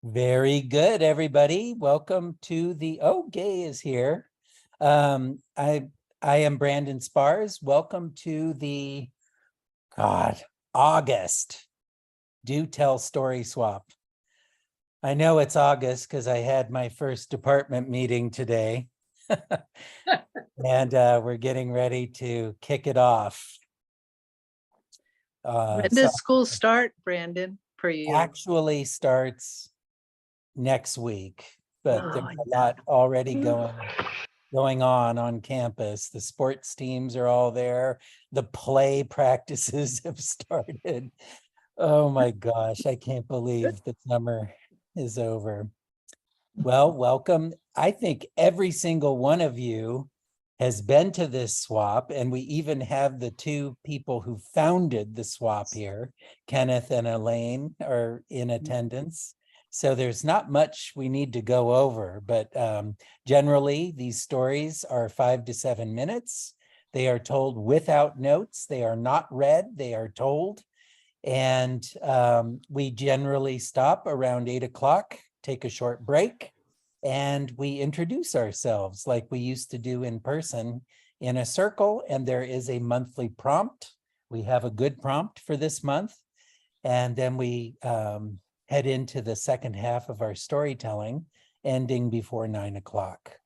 Very good, everybody. Welcome to Gay is here. I am Brandon Spars. Welcome to the August Do Tell Story Swap. I know it's August because I had my first department meeting today. And we're getting ready to kick it off. When does school start, Brandon, for you? Actually starts next week, but there's a lot already going on campus. The sports teams are all there. The play practices have started. Oh my gosh, I can't believe the summer is over. Well, welcome. I think every single one of you has been to this swap, and we even have the two people who founded the swap here, Kenneth and Elaine, are in attendance. So there's not much we need to go over, but generally these stories are 5 to 7 minutes. They are told without notes. They are not read, they are told. And we generally stop around 8 o'clock, take a short break, and we introduce ourselves like we used to do in person in a circle. And there is a monthly prompt. We have a good prompt for this month. And then we head into the second half of our storytelling, ending before 9 o'clock.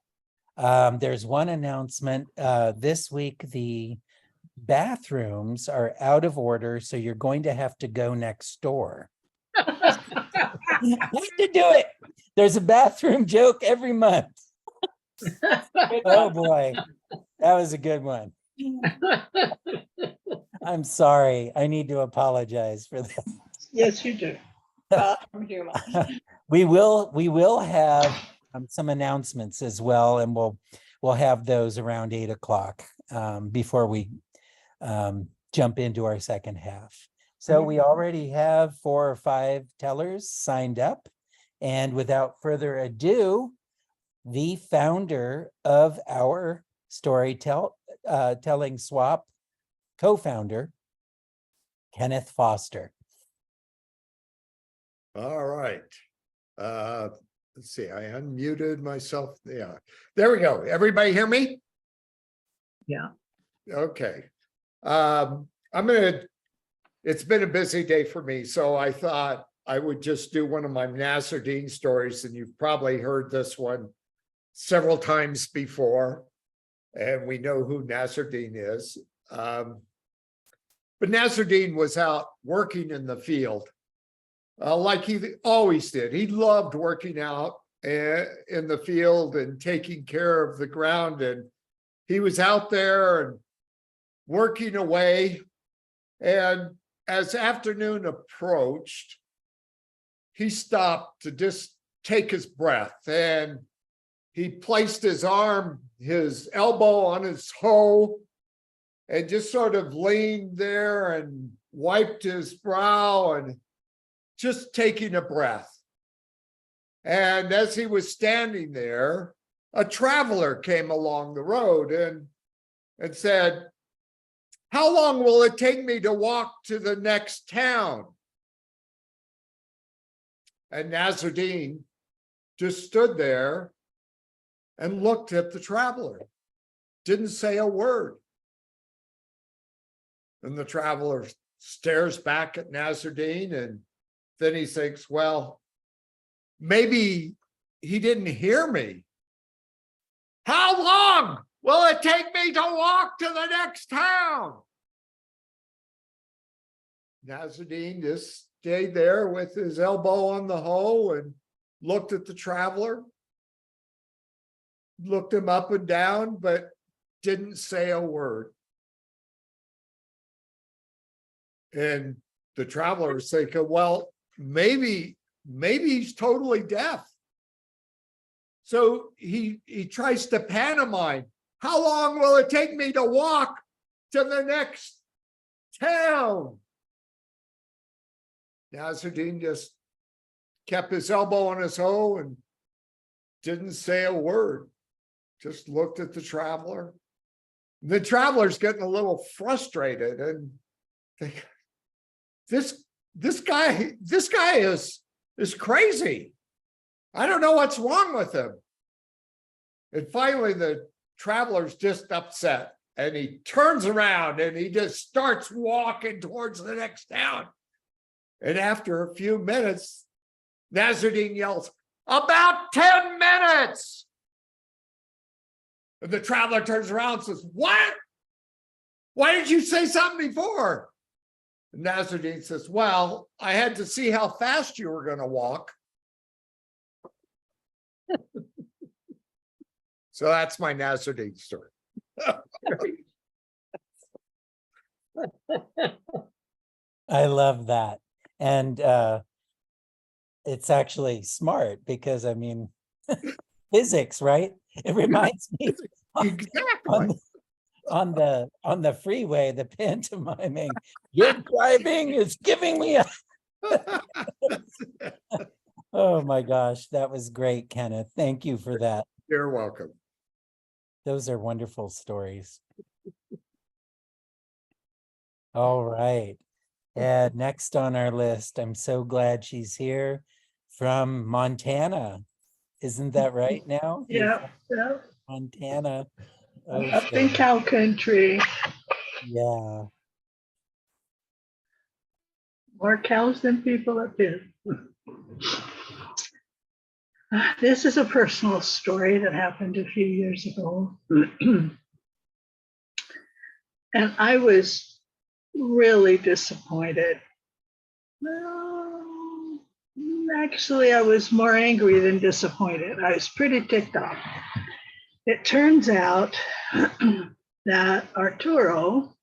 There's one announcement. This week, the bathrooms are out of order, so you're going to have to go next door. You have to do it. There's a bathroom joke every month. Oh boy, that was a good one. I'm sorry. I need to apologize for that. Yes, you do. Bathroom humor. We will have some announcements as well, and we'll have those around 8 o'clock before we jump into our second half. So we already have 4 or 5 tellers signed up. And without further ado, the founder of our storytelling swap, co-founder, Kenneth Foster. All right. Let's see, I unmuted myself. Yeah, there we go. Everybody hear me? Yeah. Okay. It's been a busy day for me, so I thought I would just do one of my Nasruddin stories, and you've probably heard this one several times before, and we know who Nasruddin is. But Nasruddin was out working in the field, like he always did. He loved working out in the field and taking care of the ground, and he was out there and working away. And as afternoon approached, he stopped to just take his breath, and he placed his elbow on his hoe and just sort of leaned there and wiped his brow and just taking a breath. And as he was standing there, a traveler came along the road and said, "How long will it take me to walk to the next town?" And Nasruddin just stood there and looked at the traveler, didn't say a word. And the traveler stares back at Nasruddin, and then he thinks, well, maybe he didn't hear me. "How long will it take me to walk to the next town?" Nasruddin just stayed there with his elbow on the hoe and looked at the traveler, looked him up and down, but didn't say a word. And the traveler was thinking, well, maybe he's totally deaf. So he tries to pantomime. "How long will it take me to walk to the next town?" Nasruddin just kept his elbow on his hoe and didn't say a word, just looked at the traveler. The traveler's getting a little frustrated and this guy is crazy. I don't know what's wrong with him. And finally, the traveler's just upset. And he turns around and he just starts walking towards the next town. And after a few minutes, Nazardine yells, "About 10 minutes!" And the traveler turns around and says, "What? Why did you say something before?" And Nazardine says, "Well, I had to see how fast you were going to walk." So that's my Nazardine story. I love that. And it's actually smart because I mean, physics, right? It reminds me Exactly. on the freeway, the pantomiming, your driving is giving me a oh my gosh, that was great, Kenneth. Thank you for that. You're welcome. Those are wonderful stories. All right. And next on our list, I'm so glad she's here from Montana. Isn't that right now? You're Yeah, from yeah. Montana. Up in Okay. cow country. Yeah. More cows than people up here. This is a personal story that happened a few years ago. And I was really disappointed. Well, actually, I was more angry than disappointed. I was pretty ticked off. It turns out that Arturo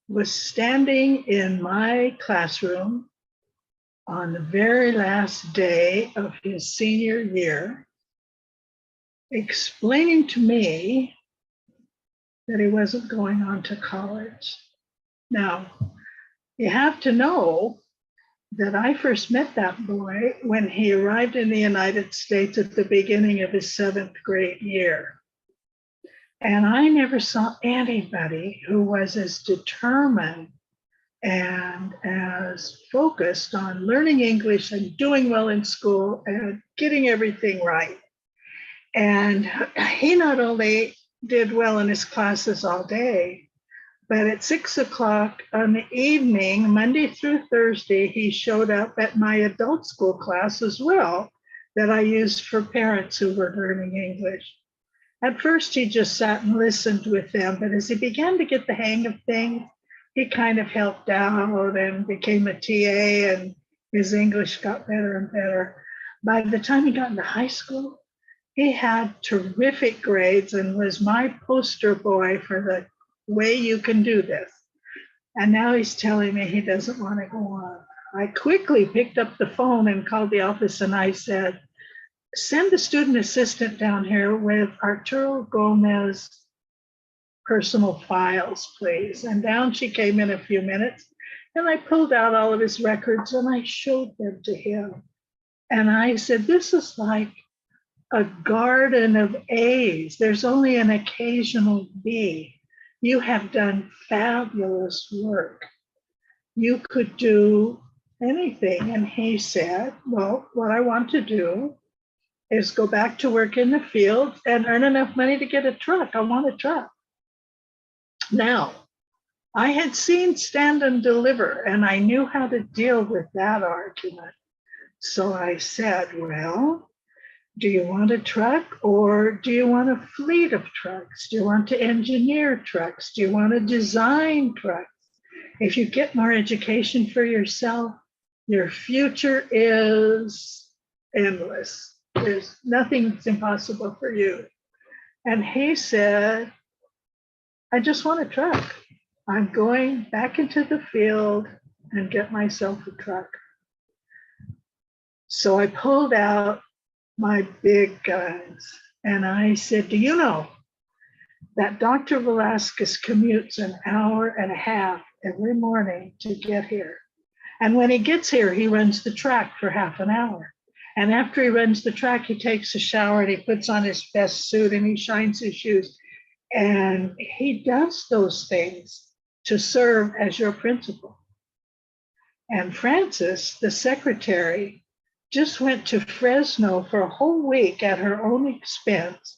was standing in my classroom on the very last day of his senior year, explaining to me that he wasn't going on to college. Now, you have to know that I first met that boy when he arrived in the United States at the beginning of his 7th grade year. And I never saw anybody who was as determined and as focused on learning English and doing well in school and getting everything right. And he not only did well in his classes all day, but at 6 o'clock on the evening, Monday through Thursday, he showed up at my adult school class as well, that I used for parents who were learning English. At first, he just sat and listened with them, but as he began to get the hang of things, he kind of helped out and became a TA, and his English got better and better. By the time he got into high school, he had terrific grades and was my poster boy for the way you can do this. And now he's telling me he doesn't want to go on. I quickly picked up the phone and called the office, and I said, "Send the student assistant down here with Arturo Gomez's personal files, please." And down she came in a few minutes, and I pulled out all of his records and I showed them to him. And I said, "This is like a garden of A's. There's only an occasional B. You have done fabulous work. You could do anything." And he said, "Well, what I want to do is go back to work in the field and earn enough money to get a truck. I want a truck." Now, I had seen Stand and Deliver, and I knew how to deal with that argument. So I said, "Well, do you want a truck, or do you want a fleet of trucks? Do you want to engineer trucks? Do you want to design trucks? If you get more education for yourself, your future is endless. There's nothing that's impossible for you." And he said, "I just want a truck. I'm going back into the field and get myself a truck." So I pulled out my big guns and I said, "Do you know that Dr. Velasquez commutes an hour and a half every morning to get here? And when he gets here, he runs the track for half an hour. And after he runs the track, he takes a shower and he puts on his best suit and he shines his shoes. And he does those things to serve as your principal." And Frances, the secretary, just went to Fresno for a whole week at her own expense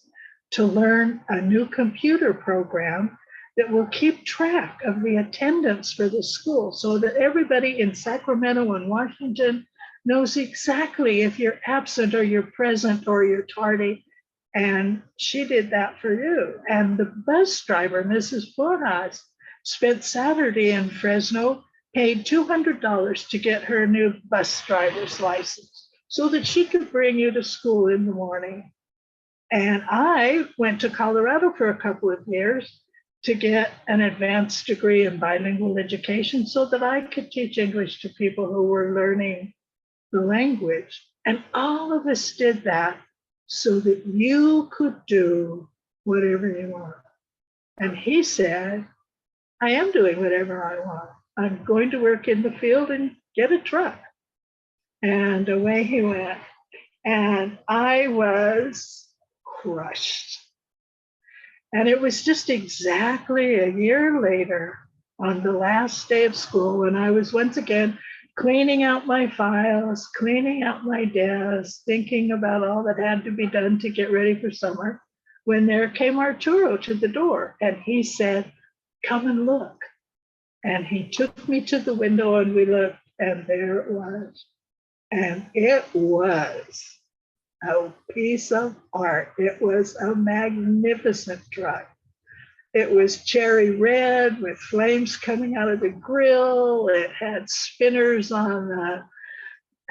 to learn a new computer program that will keep track of the attendance for the school so that everybody in Sacramento and Washington knows exactly if you're absent or you're present or you're tardy. And she did that for you. And the bus driver, Mrs. Flores, spent Saturday in Fresno, paid $200 to get her new bus driver's license so that she could bring you to school in the morning. And I went to Colorado for a couple of years to get an advanced degree in bilingual education so that I could teach English to people who were learning the language. And all of us did that so that you could do whatever you want. And he said, I am doing whatever I want. I'm going to work in the field and get a truck. And away he went. And I was crushed. And it was just exactly a year later, on the last day of school, when I was once again cleaning out my files, cleaning out my desk, thinking about all that had to be done to get ready for summer, when there came Arturo to the door and he said, come and look. And he took me to the window and we looked, and there it was. And it was a piece of art. It was a magnificent truck. It was cherry red with flames coming out of the grill. It had spinners on the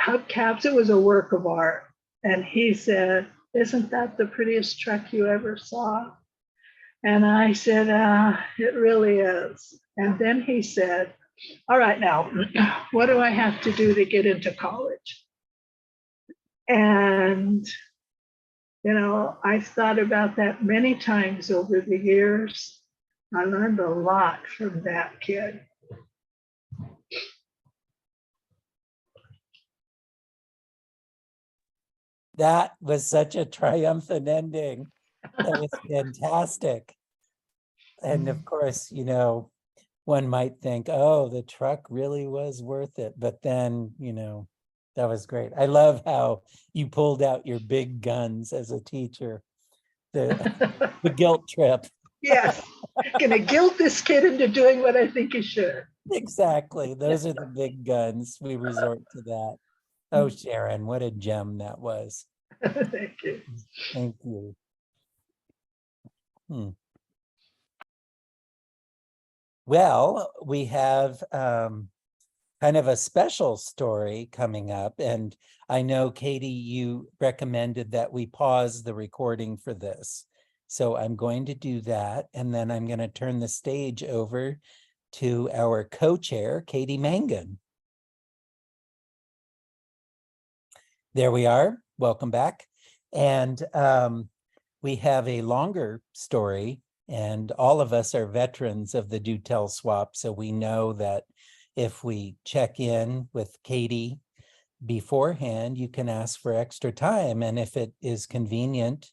hubcaps. It was a work of art. And he said, isn't that the prettiest truck you ever saw? And I said, it really is. And then he said, all right, now, what do I have to do to get into college? And, you know, I've thought about that many times over the years. I learned a lot from that kid. That was such a triumphant ending. That was fantastic. And of course, you know, one might think, oh, the truck really was worth it. But then, you know, that was great. I love how you pulled out your big guns as a teacher. The guilt trip. Yes, gonna guilt this kid into doing what I think he should. Exactly. Those are the big guns. We resort to that. Oh, Sharon, what a gem that was. Thank you. Thank you. Well, we have kind of a special story coming up, and I know, Katie, you recommended that we pause the recording for this. So I'm going to do that, and then I'm going to turn the stage over to our co-chair, Katie Mangan. There we are. Welcome back. And we have a longer story, and all of us are veterans of the Do Tell Swap, so we know that if we check in with Katie beforehand, you can ask for extra time. And if it is convenient,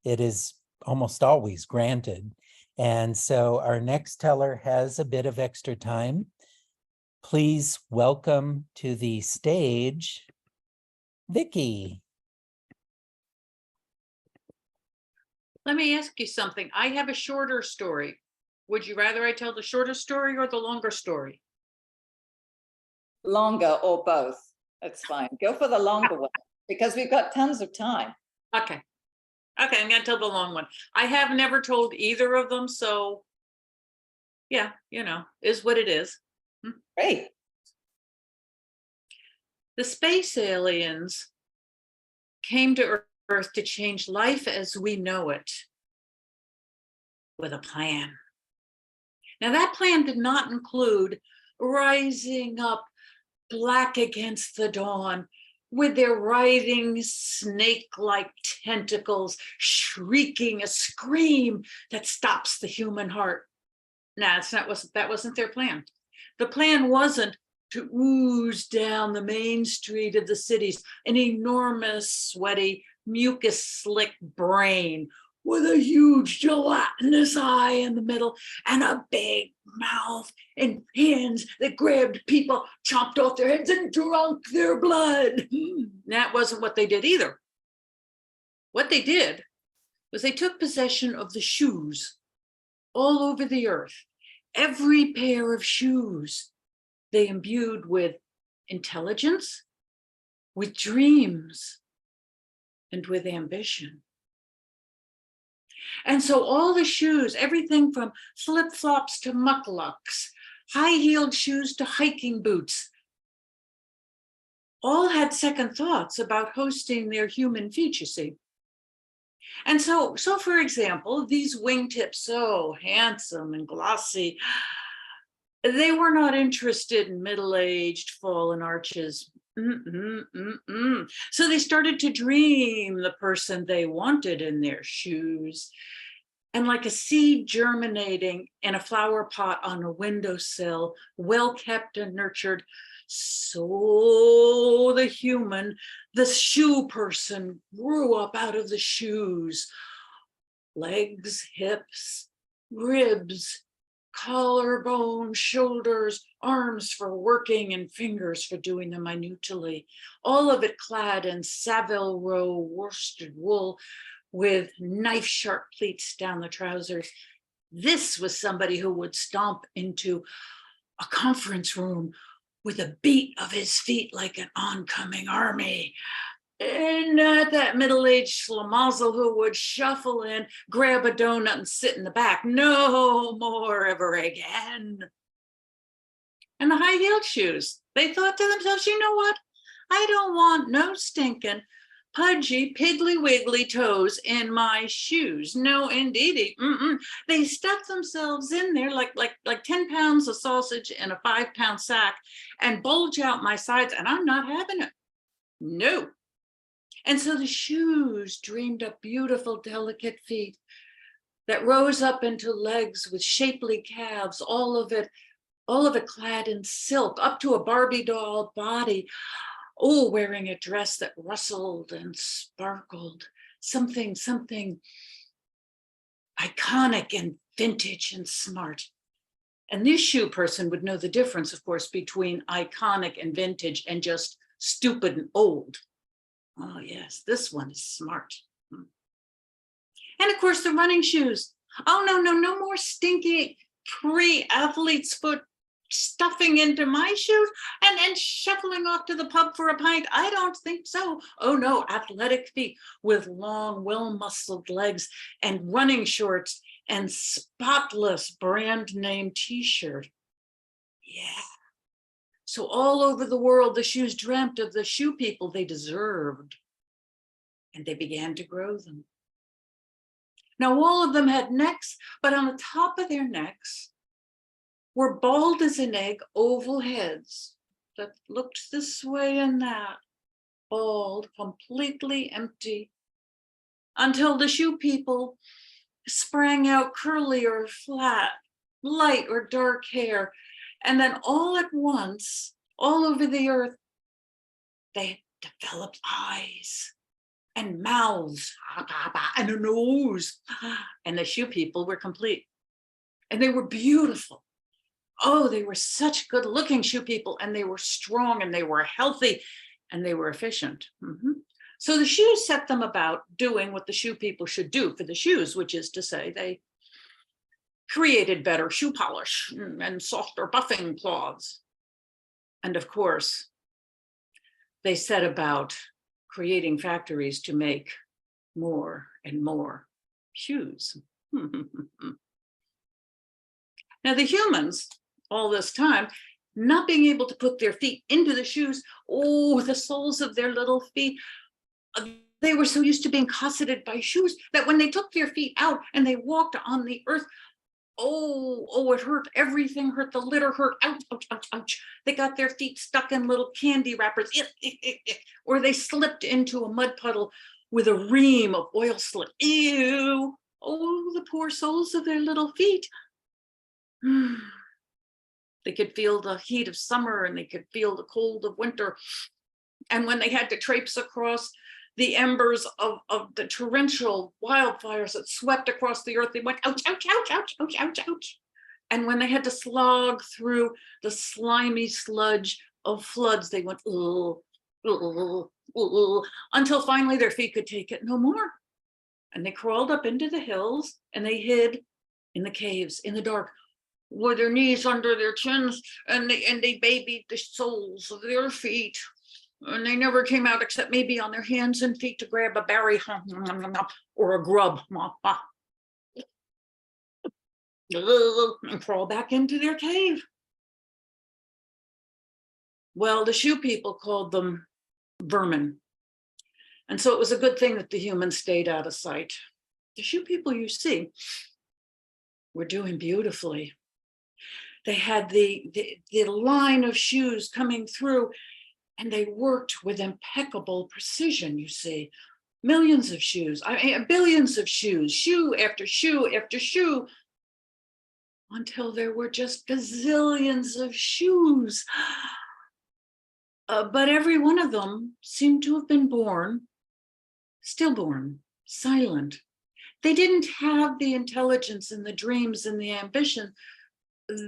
it is almost always granted. And so our next teller has a bit of extra time. Please welcome to the stage, Vicki. Let me ask you something. I have a shorter story. Would you rather I tell the shorter story or the longer story? Longer or both. That's fine. Go for the longer one because we've got tons of time. Okay. Okay, I'm going to tell the long one. I have never told either of them, so yeah, you know, is what it is. Great. The space aliens came to Earth to change life as we know it with a plan. Now, that plan did not include rising up black against the dawn with their writhing snake-like tentacles, shrieking a scream that stops the human heart. Nah, that wasn't their plan. The plan wasn't to ooze down the main street of the cities an enormous, sweaty, mucus-slick brain with a huge gelatinous eye in the middle and a big mouth and hands that grabbed people, chopped off their heads and drunk their blood. That wasn't what they did either. What they did was they took possession of the shoes all over the earth. Every pair of shoes they imbued with intelligence, with dreams, and with ambition. And so all the shoes, everything from flip-flops to mucklucks, high-heeled shoes to hiking boots, all had second thoughts about hosting their human feet, you see. And so for example, these wingtips, so handsome and glossy, they were not interested in middle-aged fallen arches. So they started to dream the person they wanted in their shoes. And like a seed germinating in a flower pot on a windowsill, well kept and nurtured, so the human, the shoe person, grew up out of the shoes. Legs, hips, ribs, collarbone, shoulders, arms for working and fingers for doing the minutely. All of it clad in Savile Row worsted wool with knife-sharp pleats down the trousers. This was somebody who would stomp into a conference room with a beat of his feet like an oncoming army. And not that middle-aged schlemazel who would shuffle in, grab a donut and sit in the back. No more ever again. And the high-heeled shoes, they thought to themselves, you know what? I don't want no stinking pudgy, piggly wiggly toes in my shoes. No, indeedy. They stuff themselves in there like 10 pounds of sausage in a 5-pound sack and bulge out my sides, and I'm not having it. No. And so the shoes dreamed up beautiful, delicate feet that rose up into legs with shapely calves, all of it clad in silk, up to a Barbie doll body, wearing a dress that rustled and sparkled, something iconic and vintage and smart. And this shoe person would know the difference, of course, between iconic and vintage and just stupid and old. Oh yes, this one is smart. And of course, the running shoes. Oh no more stinky pre-athlete's foot stuffing into my shoes and shuffling off to the pub for a pint. I don't think so. Oh no, athletic feet with long, well-muscled legs and running shorts and spotless brand name t-shirt. Yeah. So all over the world, the shoes dreamt of the shoe people they deserved, and they began to grow them. Now, all of them had necks, but on the top of their necks were bald as an egg oval heads that looked this way and that, bald, completely empty, until the shoe people sprang out curly or flat, light or dark hair. And then all at once, all over the earth, they developed eyes and mouths and a nose. And the shoe people were complete. And they were beautiful. Oh, they were such good looking shoe people, and they were strong and they were healthy and they were efficient. So the shoes set them about doing what the shoe people should do for the shoes, which is to say they created better shoe polish and softer buffing cloths. And of course, they set about creating factories to make more and more shoes. Now the humans, all this time, not being able to put their feet into the shoes, the soles of their little feet, they were so used to being cosseted by shoes that when they took their feet out and they walked on the earth, it hurt. Everything hurt. The litter hurt. Ouch, ouch, ouch, ouch. They got their feet stuck in little candy wrappers, or they slipped into a mud puddle with a ream of oil slick. Ew. Oh, the poor soles of their little feet. They could feel the heat of summer and they could feel the cold of winter. And when they had to traipse across the embers of the torrential wildfires that swept across the earth. They went, ouch, ouch, ouch, ouch, ouch, ouch, ouch. And when they had to slog through the slimy sludge of floods, they went, ugh, ugh, ugh, until finally their feet could take it no more. And they crawled up into the hills and they hid in the caves, in the dark, with their knees under their chins, and they babied the soles of their feet. And they never came out except maybe on their hands and feet to grab a berry or a grub and crawl back into their cave. Well, the shoe people called them vermin. And so it was a good thing that the humans stayed out of sight. The shoe people you see were doing beautifully. They had the line of shoes coming through, and they worked with impeccable precision, you see. Millions of shoes, billions of shoes, shoe after shoe after shoe, until there were just gazillions of shoes. But every one of them seemed to have been born, stillborn, silent. They didn't have the intelligence and the dreams and the ambition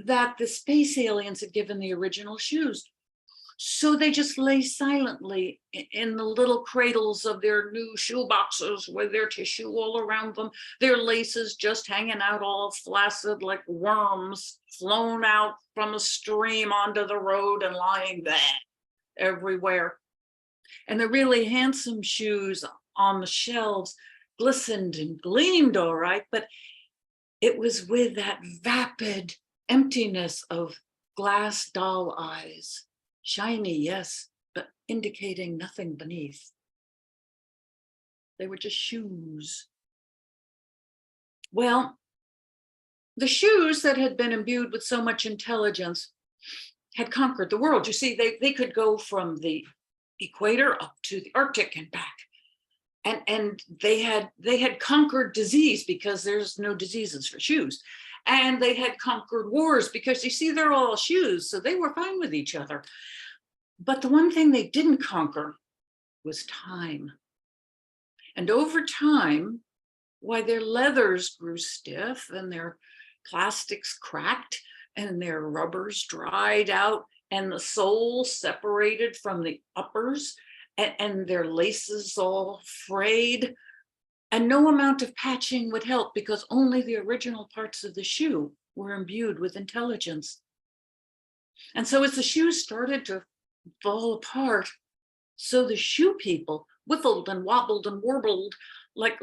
that the space aliens had given the original shoes. So they just lay silently in the little cradles of their new shoe boxes with their tissue all around them, their laces just hanging out all flaccid like worms flown out from a stream onto the road and lying there everywhere. And the really handsome shoes on the shelves glistened and gleamed all right, but it was with that vapid emptiness of glass doll eyes. Shiny, yes, but indicating nothing beneath. They were just shoes. Well, the shoes that had been imbued with so much intelligence had conquered the world. You see, they could go from the equator up to the Arctic and back. And they had conquered disease, because there's no diseases for shoes. And they had conquered wars, because you see, they're all shoes, so they were fine with each other. But the one thing they didn't conquer was time. And over time, why, their leathers grew stiff and their plastics cracked and their rubbers dried out and the soles separated from the uppers and their laces all frayed. And no amount of patching would help, because only the original parts of the shoe were imbued with intelligence. And so as the shoes started to fall apart, so the shoe people whiffled and wobbled and warbled like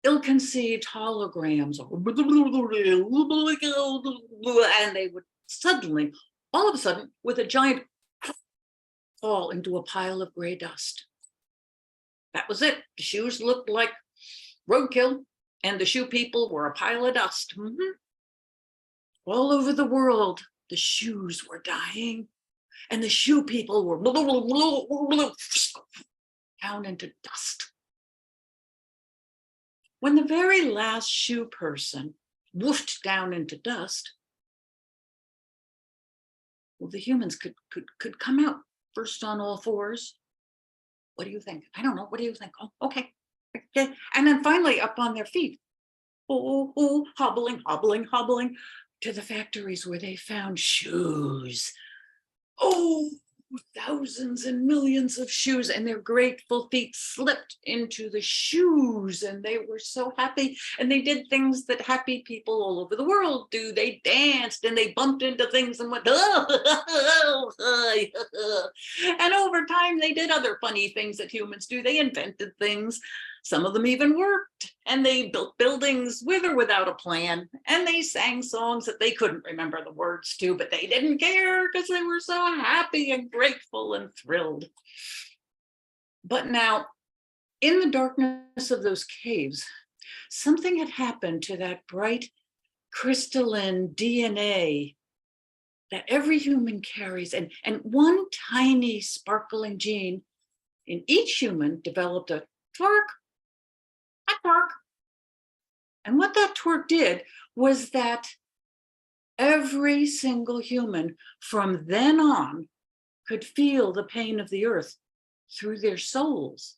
ill-conceived holograms. And they would suddenly, all of a sudden, with a giant fall into a pile of gray dust. That was it. The shoes looked like roadkill, and the shoe people were a pile of dust. All over the world, the shoes were dying, and the shoe people were down into dust. When the very last shoe person woofed down into dust, well, the humans could come out first on all fours. What do you think? I don't know. What do you think? Oh, okay. And then finally up on their feet, hobbling to the factories where they found shoes. Oh, thousands and millions of shoes, and their grateful feet slipped into the shoes, and they were so happy. And they did things that happy people all over the world do. They danced and they bumped into things and went, and over time they did other funny things that humans do. They invented things. Some of them even worked, and they built buildings with or without a plan, and they sang songs that they couldn't remember the words to, but they didn't care because they were so happy and grateful and thrilled. But now, in the darkness of those caves, something had happened to that bright crystalline DNA that every human carries, and one tiny sparkling gene in each human developed a twerk. And what that twerk did was that every single human from then on could feel the pain of the earth through their souls.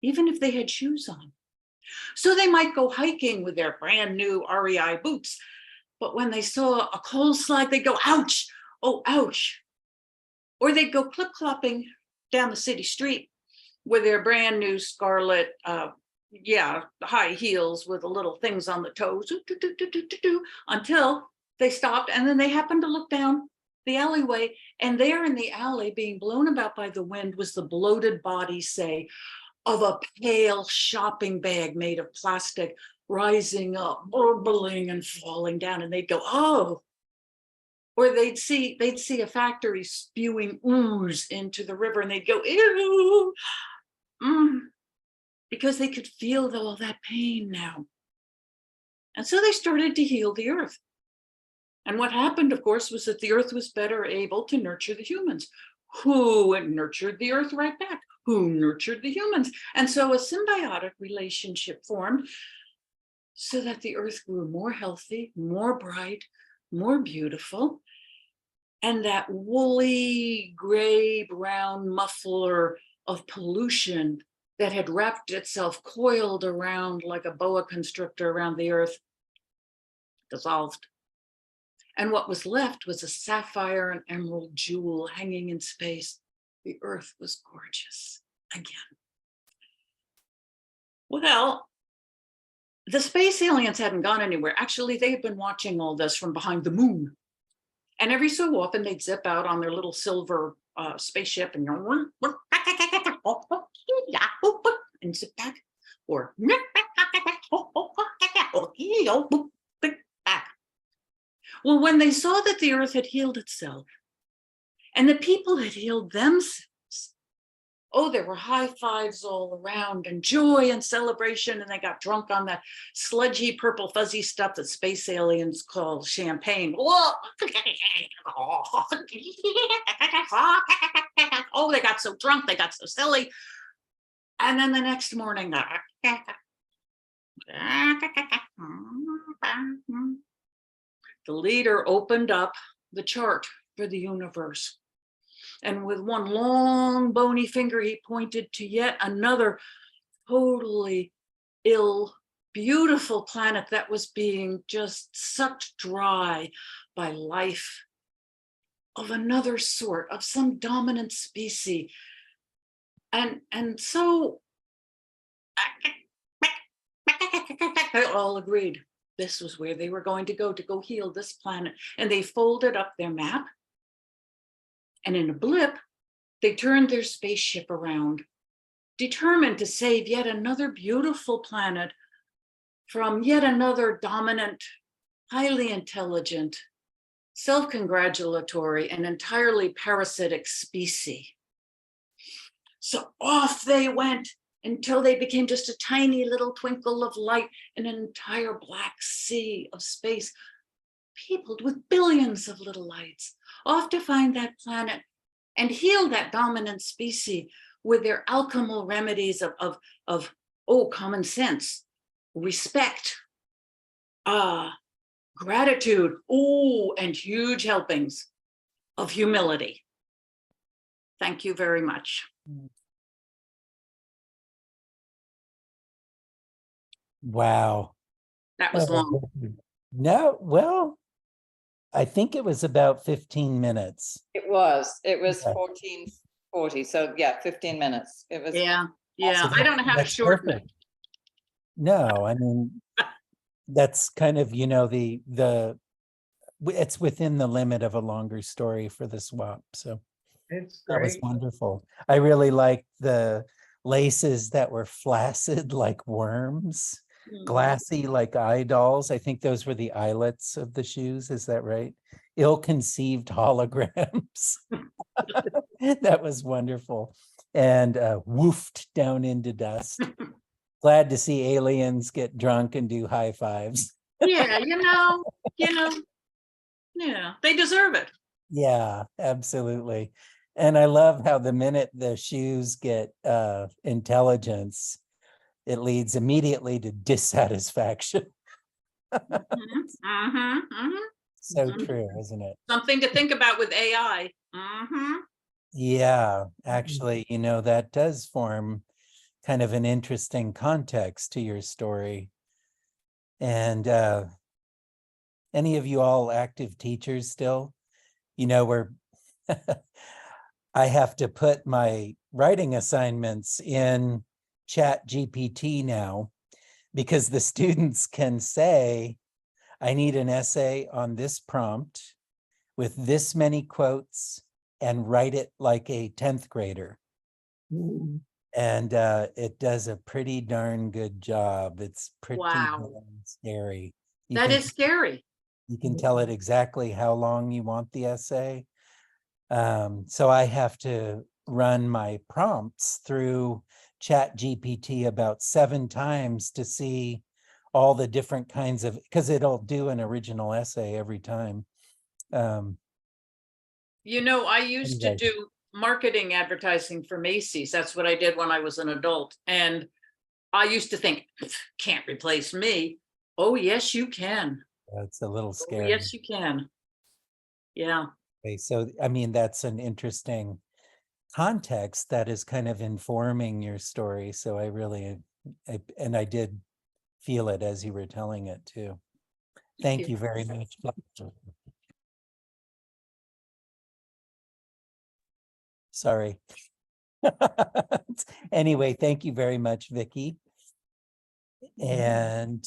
even if they had shoes on. So they might go hiking with their brand new REI boots, but when they saw a coal slide, they'd go, ouch, oh, ouch. Or they'd go clip-clopping down the city street with their brand new scarlet, high heels with the little things on the toes, until they stopped, and then they happened to look down the alleyway, and there in the alley, being blown about by the wind, was the bloated body, say, of a pale shopping bag made of plastic, rising up, burbling and falling down, and they'd go, oh. Or they'd see a factory spewing ooze into the river, and they'd go, ew, because they could feel all that pain now. And so they started to heal the earth. And what happened, of course, was that the earth was better able to nurture the humans, who nurtured the earth right back, who nurtured the humans. And so a symbiotic relationship formed so that the earth grew more healthy, more bright, more beautiful. And that woolly, gray, brown muffler of pollution that had wrapped itself, coiled around like a boa constrictor around the earth, dissolved. And what was left was a sapphire and emerald jewel hanging in space. The earth was gorgeous again. Well, the space aliens hadn't gone anywhere. Actually, they had been watching all this from behind the moon. And every so often they'd zip out on their little silver spaceship and zip back, or back. Well, when they saw that the earth had healed itself and the people had healed themselves, oh, there were high fives all around and joy and celebration, and they got drunk on that sludgy purple fuzzy stuff that space aliens call champagne. Oh, they got so drunk, they got so silly. And then the next morning, the leader opened up the chart for the universe. And with one long bony finger, he pointed to yet another totally ill, beautiful planet that was being just sucked dry by life of another sort, of some dominant species. And so they all agreed this was where they were going to go heal this planet. And they folded up their map. And in a blip, they turned their spaceship around, determined to save yet another beautiful planet from yet another dominant, highly intelligent, self-congratulatory, and entirely parasitic species. So off they went until they became just a tiny little twinkle of light in an entire black sea of space, peopled with billions of little lights, off to find that planet and heal that dominant species with their alchemical remedies of common sense, respect, gratitude, and huge helpings of humility. Thank you very much. Wow. That was long. No, well, I think it was about 15 minutes. It was Okay. 14:40. So yeah, 15 minutes. It was. Yeah. So I don't know how to that's shorten it. perfect. No, I mean, that's kind of, it's within the limit of a longer story for the swap. So It's that was great. wonderful. I really liked the laces that were flaccid like worms, glassy like eye dolls. I think those were the eyelets of the shoes. Is that right? Ill-conceived holograms. That was wonderful. And woofed down into dust. Glad to see aliens get drunk and do high fives. Yeah, yeah, they deserve it. Yeah, absolutely. And I love how the minute the shoes get intelligence, it leads immediately to dissatisfaction. So true, isn't it? Something to think about with AI. Yeah, actually, that does form kind of an interesting context to your story. And any of you all active teachers still? You know, we're I have to put my writing assignments in Chat GPT now, because the students can say, I need an essay on this prompt with this many quotes and write it like a 10th grader. And it does a pretty darn good job. It's pretty Wow. darn scary. You That can, is scary. you can tell it exactly how long you want the essay. So I have to run my prompts through Chat GPT about 7 times to see all the different kinds of, because it'll do an original essay every time. You know, I used to Anyway. do marketing advertising for Macy's. That's what I did when I was an adult. And I used to think, can't replace me. Oh, yes, you can. It's a little Oh, scary. yes, you can. Yeah. Okay, so I mean, that's an interesting context that is kind of informing your story. So I really, and I did feel it as you were telling it too. Thank you very much. Sorry. Anyway, thank you very much, Vicky. And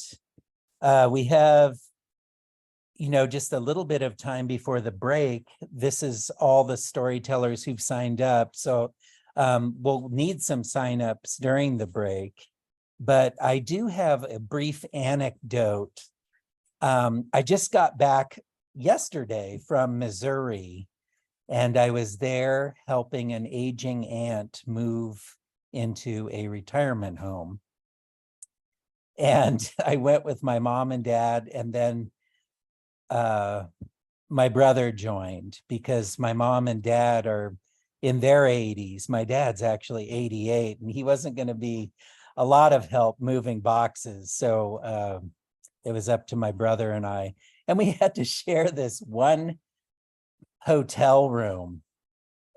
we have, you know, just a little bit of time before the break. This is all the storytellers who've signed up. So we'll need some signups during the break. But I do have a brief anecdote. I just got back yesterday from Missouri, and I was there helping an aging aunt move into a retirement home. And I went with my mom and dad, and then my brother joined, because my mom and dad are in their 80s. My dad's actually 88, and he wasn't going to be a lot of help moving boxes. So it was up to my brother and I, and we had to share this one hotel room.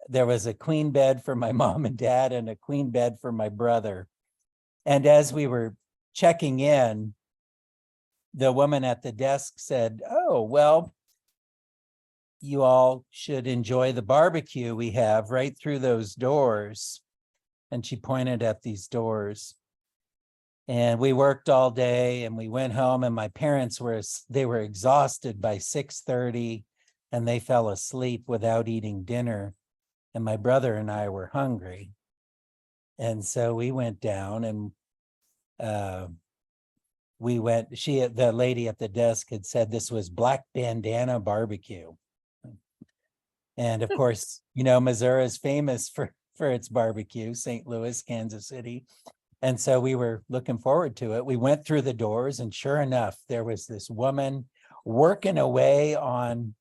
There was a queen bed for my mom and dad and a queen bed for my brother. And as we were checking in, the woman at the desk said, oh, well, you all should enjoy the barbecue we have right through those doors. And she pointed at these doors. And we worked all day, and we went home, and my parents were exhausted by 6:30, and they fell asleep without eating dinner. And my brother and I were hungry. And so we went down, and the lady at the desk had said this was Black Bandana Barbecue. And of course, you know, Missouri is famous for its barbecue, St. Louis, Kansas City. And so we were looking forward to it. We went through the doors, and sure enough, there was this woman working away on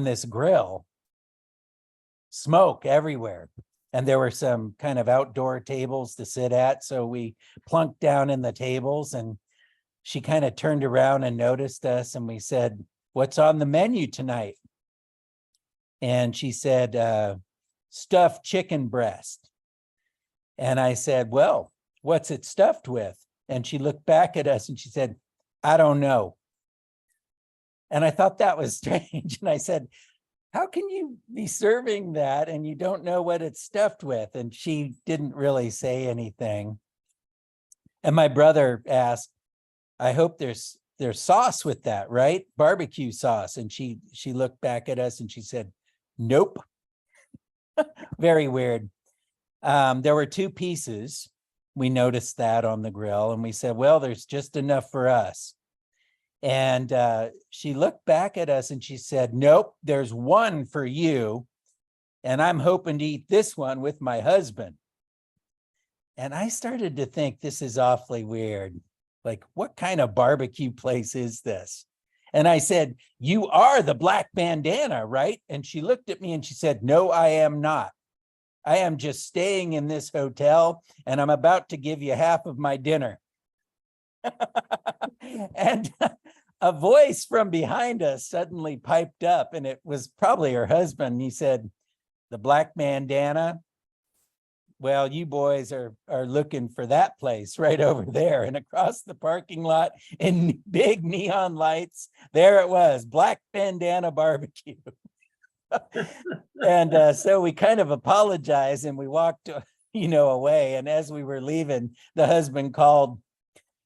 this grill, smoke everywhere. And there were some kind of outdoor tables to sit at. So we plunked down in the tables, and she kind of turned around and noticed us, and we said, what's on the menu tonight? And she said, stuffed chicken breast. And I said, well, what's it stuffed with? And she looked back at us and she said, I don't know. And I thought that was strange. And I said, how can you be serving that and you don't know what it's stuffed with? And she didn't really say anything. And my brother asked, I hope there's sauce with that, right? Barbecue sauce. And she looked back at us and she said, nope. Very weird. There were 2 pieces. We noticed that on the grill, and we said, well, there's just enough for us. And she looked back at us and she said, nope, there's 1 for you. And I'm hoping to eat this one with my husband. And I started to think, this is awfully weird. Like, what kind of barbecue place is this? And I said, you are the Black Bandana, right? And she looked at me and she said, no, I am not. I am just staying in this hotel, and I'm about to give you half of my dinner. And a voice from behind us suddenly piped up, and it was probably her husband. He said, the Black Bandana, Well, you boys are looking for that place right over there, and across the parking lot in big neon lights, there it was, Black Bandana Barbecue. And so we kind of apologized and we walked, away. And as we were leaving, the husband called,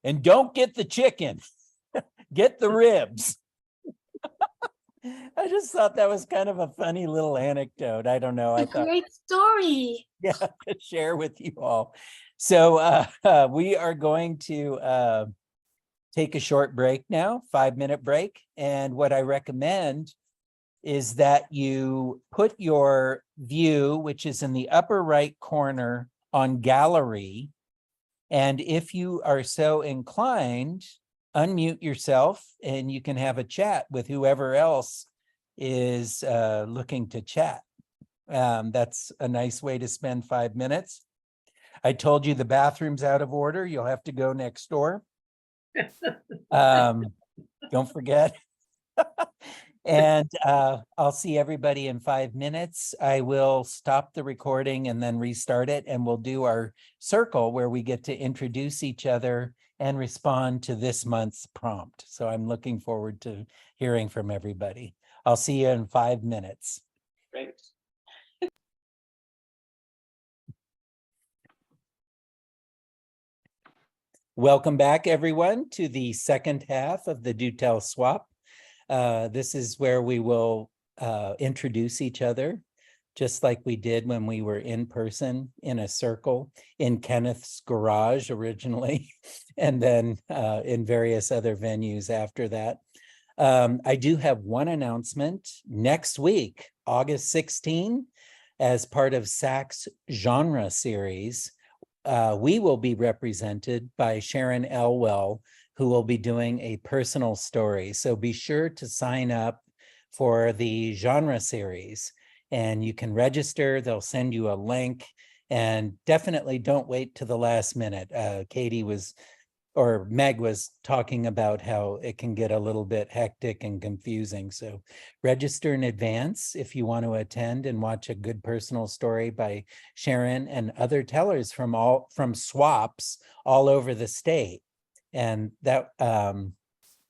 and don't get the chicken, get the ribs. I just thought that was kind of a funny little anecdote. I don't know. I thought, Great story. yeah, to share with you all. So we are going to take a short break now, 5-minute break. And what I recommend is that you put your view, which is in the upper right corner, on gallery. And if you are so inclined, unmute yourself and you can have a chat with whoever else is looking to chat. That's a nice way to spend 5 minutes. I told you the bathroom's out of order. You'll have to go next door. Don't forget. And I'll see everybody in 5 minutes. I will stop the recording and then restart it, and we'll do our circle where we get to introduce each other and respond to this month's prompt. So I'm looking forward to hearing from everybody. I'll see you in 5 minutes. Great. Welcome back, everyone, to the second half of the Do Tell Swap. This is where we will introduce each other, just like we did when we were in person in a circle in Kenneth's garage originally, and then in various other venues after that. I do have one announcement. Next week, August 16, as part of SAC's genre series, we will be represented by Sharon Elwell, who will be doing a personal story. So be sure to sign up for the genre series, and you can register. They'll send you a link, and definitely don't wait to the last minute. Meg was talking about how it can get a little bit hectic and confusing. So register in advance if you want to attend and watch a good personal story by Sharon and other tellers from swaps all over the state. And that,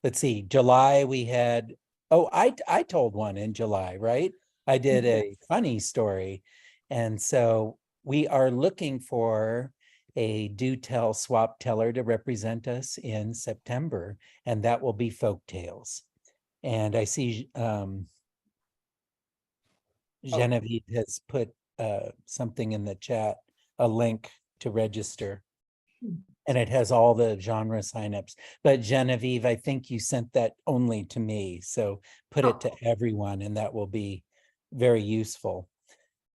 let's see, July we had, I told one in July, right? I did a funny story. And so we are looking for a Do Tell Swap teller to represent us in September, and that will be Folk Tales. And I see Genevieve has put something in the chat, a link to register. And it has all the genre signups. But Genevieve, I think you sent that only to me. So put it to everyone, and that will be very useful.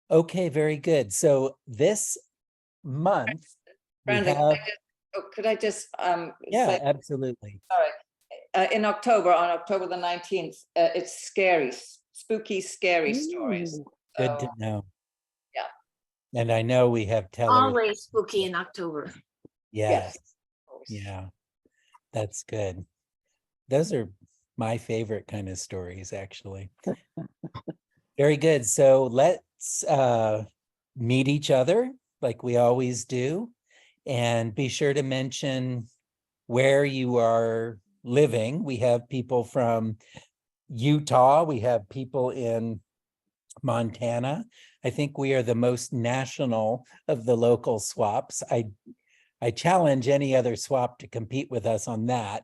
Okay, very good. So this month, Brandon, could I just yeah, say, absolutely. in October, on October the 19th, it's scary, spooky, scary stories. Good to So, know. Yeah. And I know we have tellers. Always spooky in October. Yes. of course. Yeah, that's good. Those are my favorite kind of stories, actually. Very good. So let's meet each other like we always do. And be sure to mention where you are living. We have people from Utah. We have people in Montana. I think we are the most national of the local swaps. I challenge any other swap to compete with us on that.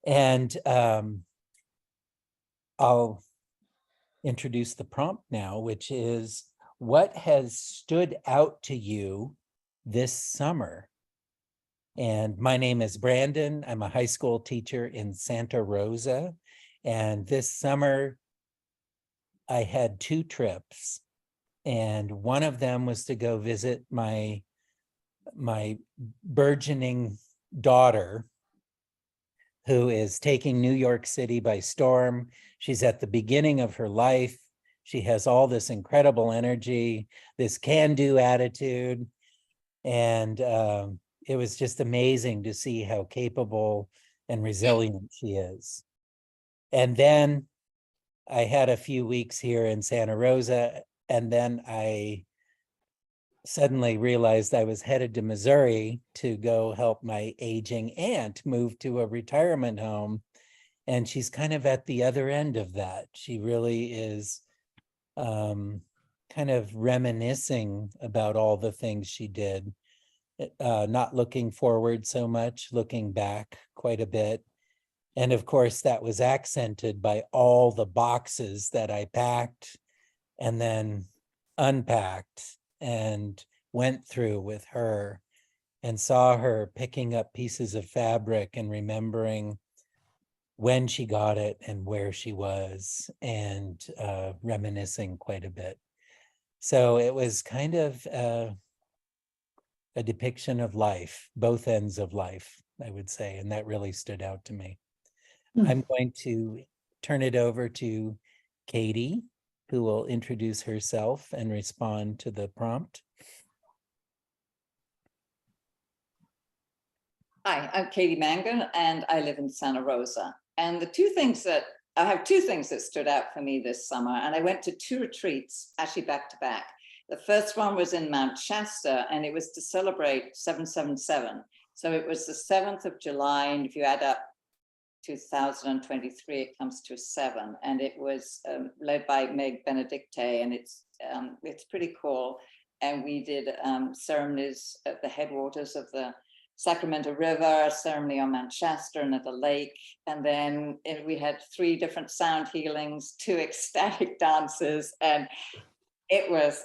And I'll introduce the prompt now, which is, what has stood out to you this summer? And my name is Brandon. I'm a high school teacher in Santa Rosa. And this summer, I had 2 trips. And one of them was to go visit my burgeoning daughter, who is taking New York City by storm. She's at the beginning of her life. She has all this incredible energy, this can-do attitude. And it was just amazing to see how capable and resilient she is. And then I had a few weeks here in Santa Rosa, and then I suddenly realized I was headed to Missouri to go help my aging aunt move to a retirement home. And she's kind of at the other end of that. She really is kind of reminiscing about all the things she did, not looking forward so much, looking back quite a bit. And of course, that was accented by all the boxes that I packed and then unpacked and went through with her, and saw her picking up pieces of fabric and remembering when she got it and where she was, and reminiscing quite a bit. So it was kind of a depiction of life, both ends of life, I would say, and that really stood out to me. I'm going to turn it over to Katie, who will introduce herself and respond to the prompt. Hi, I'm Katie Mangan, and I live in Santa Rosa. And I have two things that stood out for me this summer, and I went to two retreats, actually back to back. The first one was in Mount Shasta, and it was to celebrate 777. So it was the 7th of July, and if you add up 2023, it comes to 7. And it was led by Meg Benedicte, and it's pretty cool. And we did ceremonies at the headwaters of the Sacramento River, a ceremony on Mount Shasta and at the lake. And then we had 3 different sound healings, 2 ecstatic dances, and it was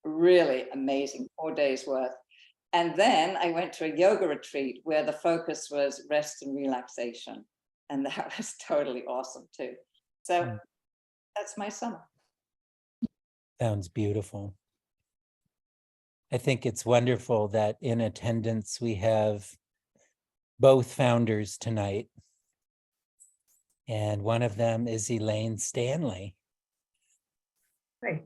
really amazing, 4 days worth. And then I went to a yoga retreat where the focus was rest and relaxation. And that was totally awesome too. So that's my summer. Sounds beautiful. I think it's wonderful that in attendance we have both founders tonight. And one of them is Elaine Stanley. Hi.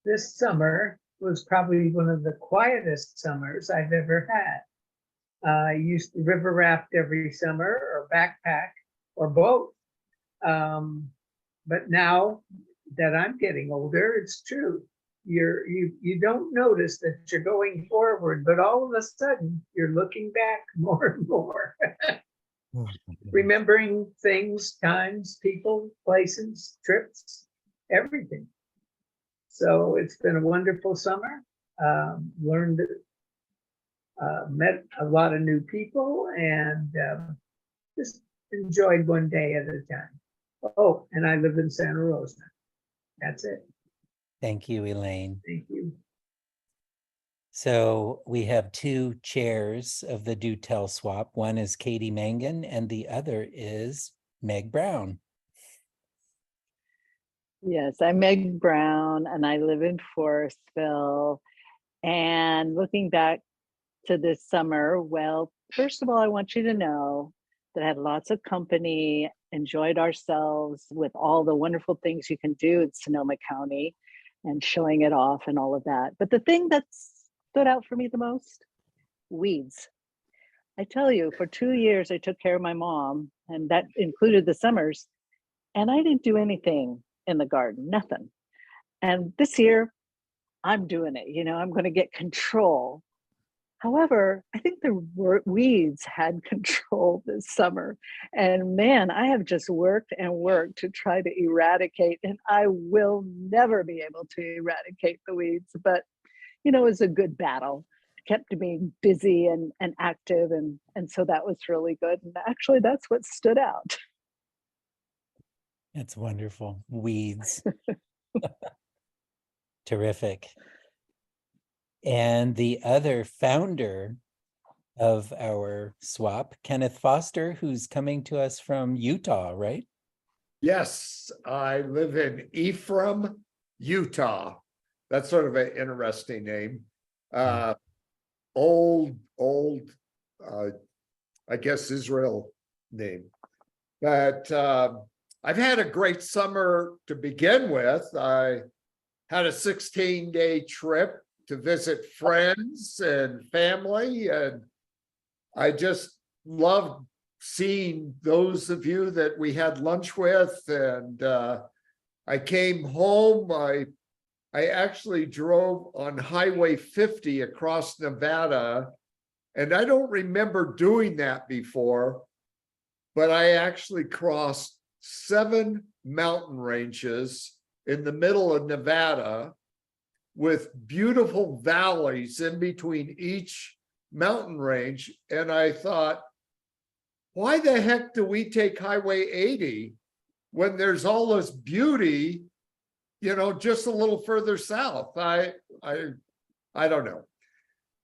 This summer was probably one of the quietest summers I've ever had. I used to river raft every summer or backpack or both. But now that I'm getting older, it's true. You don't notice that you're going forward, but all of a sudden you're looking back more and more. Remembering things, times, people, places, trips, everything. So it's been a wonderful summer. Learned, met a lot of new people, and just enjoyed one day at a time. Oh, and I live in Santa Rosa. That's it. Thank you, Elaine. Thank you. So we have 2 chairs of the Do Tell Swap. One is Katie Mangan and the other is Meg Brown. Yes, I'm Meg Brown and I live in Forestville. And looking back to this summer, well, first of all, I want you to know that I had lots of company, enjoyed ourselves with all the wonderful things you can do in Sonoma County and showing it off and all of that. But the thing that stood out for me the most, weeds. I tell you, for 2 years, I took care of my mom, and that included the summers, and I didn't do anything in the garden, nothing. And this year, I'm doing it. I'm going to get control. However, I think the weeds had control this summer. And man, I have just worked and worked to try to eradicate, and I will never be able to eradicate the weeds. But, it was a good battle. It kept me busy and active. And so that was really good. And actually, that's what stood out. That's wonderful. Weeds. Terrific. And the other founder of our swap, Kenneth Foster, who's coming to us from Utah, right? Yes, I live in Ephraim, Utah. That's sort of an interesting name. Old, I guess Israel name. But I've had a great summer to begin with. I had a 16-day trip to visit friends and family, and I just loved seeing those of you that we had lunch with. And I came home, I I actually drove on Highway 50 across Nevada. And I don't remember doing that before, but I actually crossed 7 mountain ranges in the middle of Nevada with beautiful valleys in between each mountain range. And I thought, why the heck do we take Highway 80 when there's all this beauty, just a little further south? I don't know.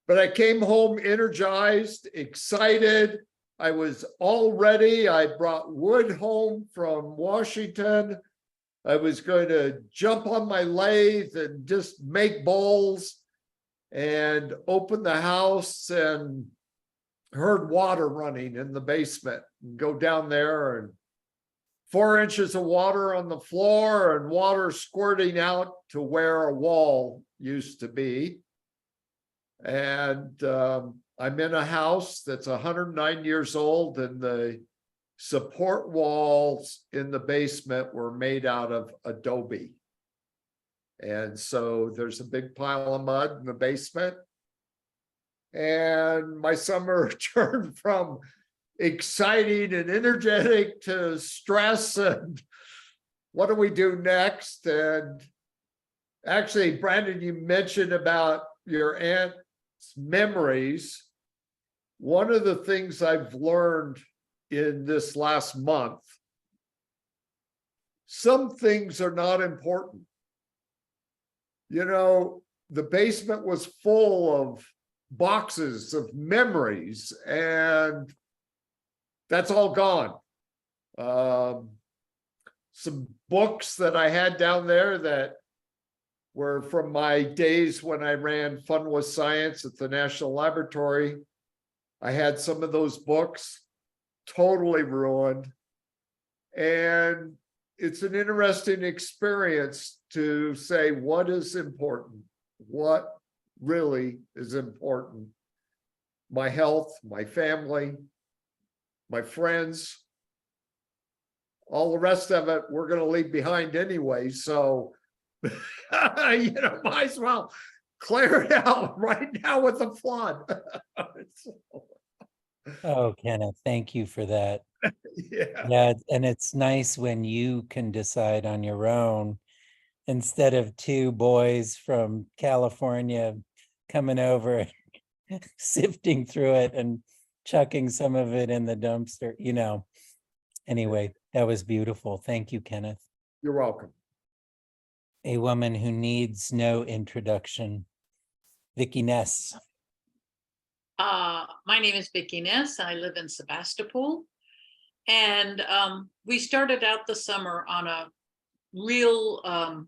But I came home energized, excited. I was all ready. I brought wood home from Washington. I was going to jump on my lathe and just make bowls and open the house, and heard water running in the basement, and go down there, and 4 inches of water on the floor and water squirting out to where a wall used to be. And I'm in a house that's 109 years old, and the support walls in the basement were made out of adobe. And so there's a big pile of mud in the basement. And my summer turned from exciting and energetic to stress and what do we do next? And actually, Brandon, you mentioned about your aunt's memories. One of the things I've learned in this last month, some things are not important. The basement was full of boxes of memories, and that's all gone. Some books that I had down there that were from my days when I ran Fun with Science at the National Laboratory. I had some of those books totally ruined. And it's an interesting experience to say, what is important? What really is important? My health, my family, my friends, all the rest of it, we're going to leave behind anyway. So, might as well clear it out right now with the flood. Oh, Kenneth, thank you for that. Yeah. Yeah, and it's nice when you can decide on your own instead of 2 boys from California coming over, sifting through it and chucking some of it in the dumpster, Anyway, that was beautiful. Thank you, Kenneth. You're welcome. A woman who needs no introduction, Vicki Ness. My name is Vicki Ness. I live in Sebastopol. And we started out the summer on a real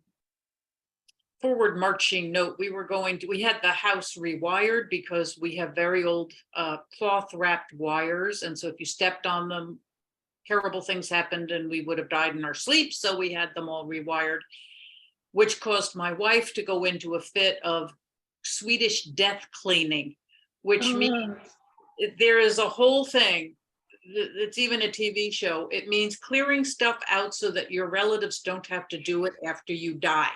forward marching note. We had the house rewired because we have very old cloth wrapped wires. And so if you stepped on them, terrible things happened and we would have died in our sleep. So we had them all rewired, which caused my wife to go into a fit of Swedish death cleaning, which means there is a whole thing. It's even a TV show. It means clearing stuff out so that your relatives don't have to do it after you die.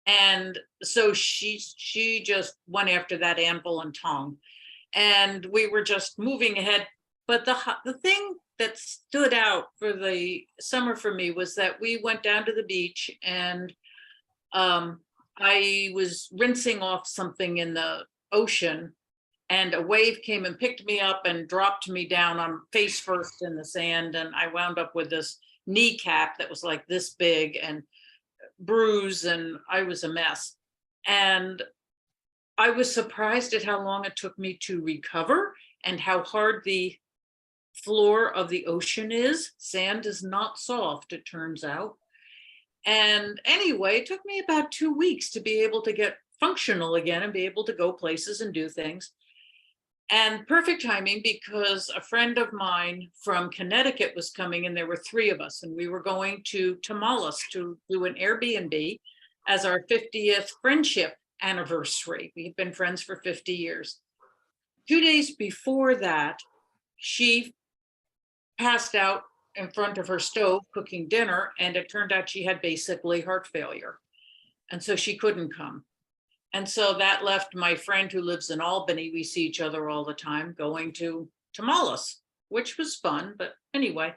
And so she just went after that anvil and tongue, and we were just moving ahead. But the thing that stood out for the summer for me was that we went down to the beach, and I was rinsing off something in the ocean, and a wave came and picked me up and dropped me down on face first in the sand. And I wound up with this kneecap that was like this big and bruise, and I was a mess. And I was surprised at how long it took me to recover and how hard the floor of the ocean is. Sand is not soft, it turns out. And anyway, it took me about 2 weeks to be able to get functional again and be able to go places and do things. And perfect timing, because a friend of mine from Connecticut was coming, and there were 3 of us, and we were going to Tamales to do an Airbnb as our 50th friendship anniversary. We've been friends for 50 years. 2 days before that, she passed out in front of her stove cooking dinner, and it turned out she had basically heart failure. And so she couldn't come. And so that left my friend who lives in Albany, we see each other all the time, going to Tamales, which was fun, but anyway.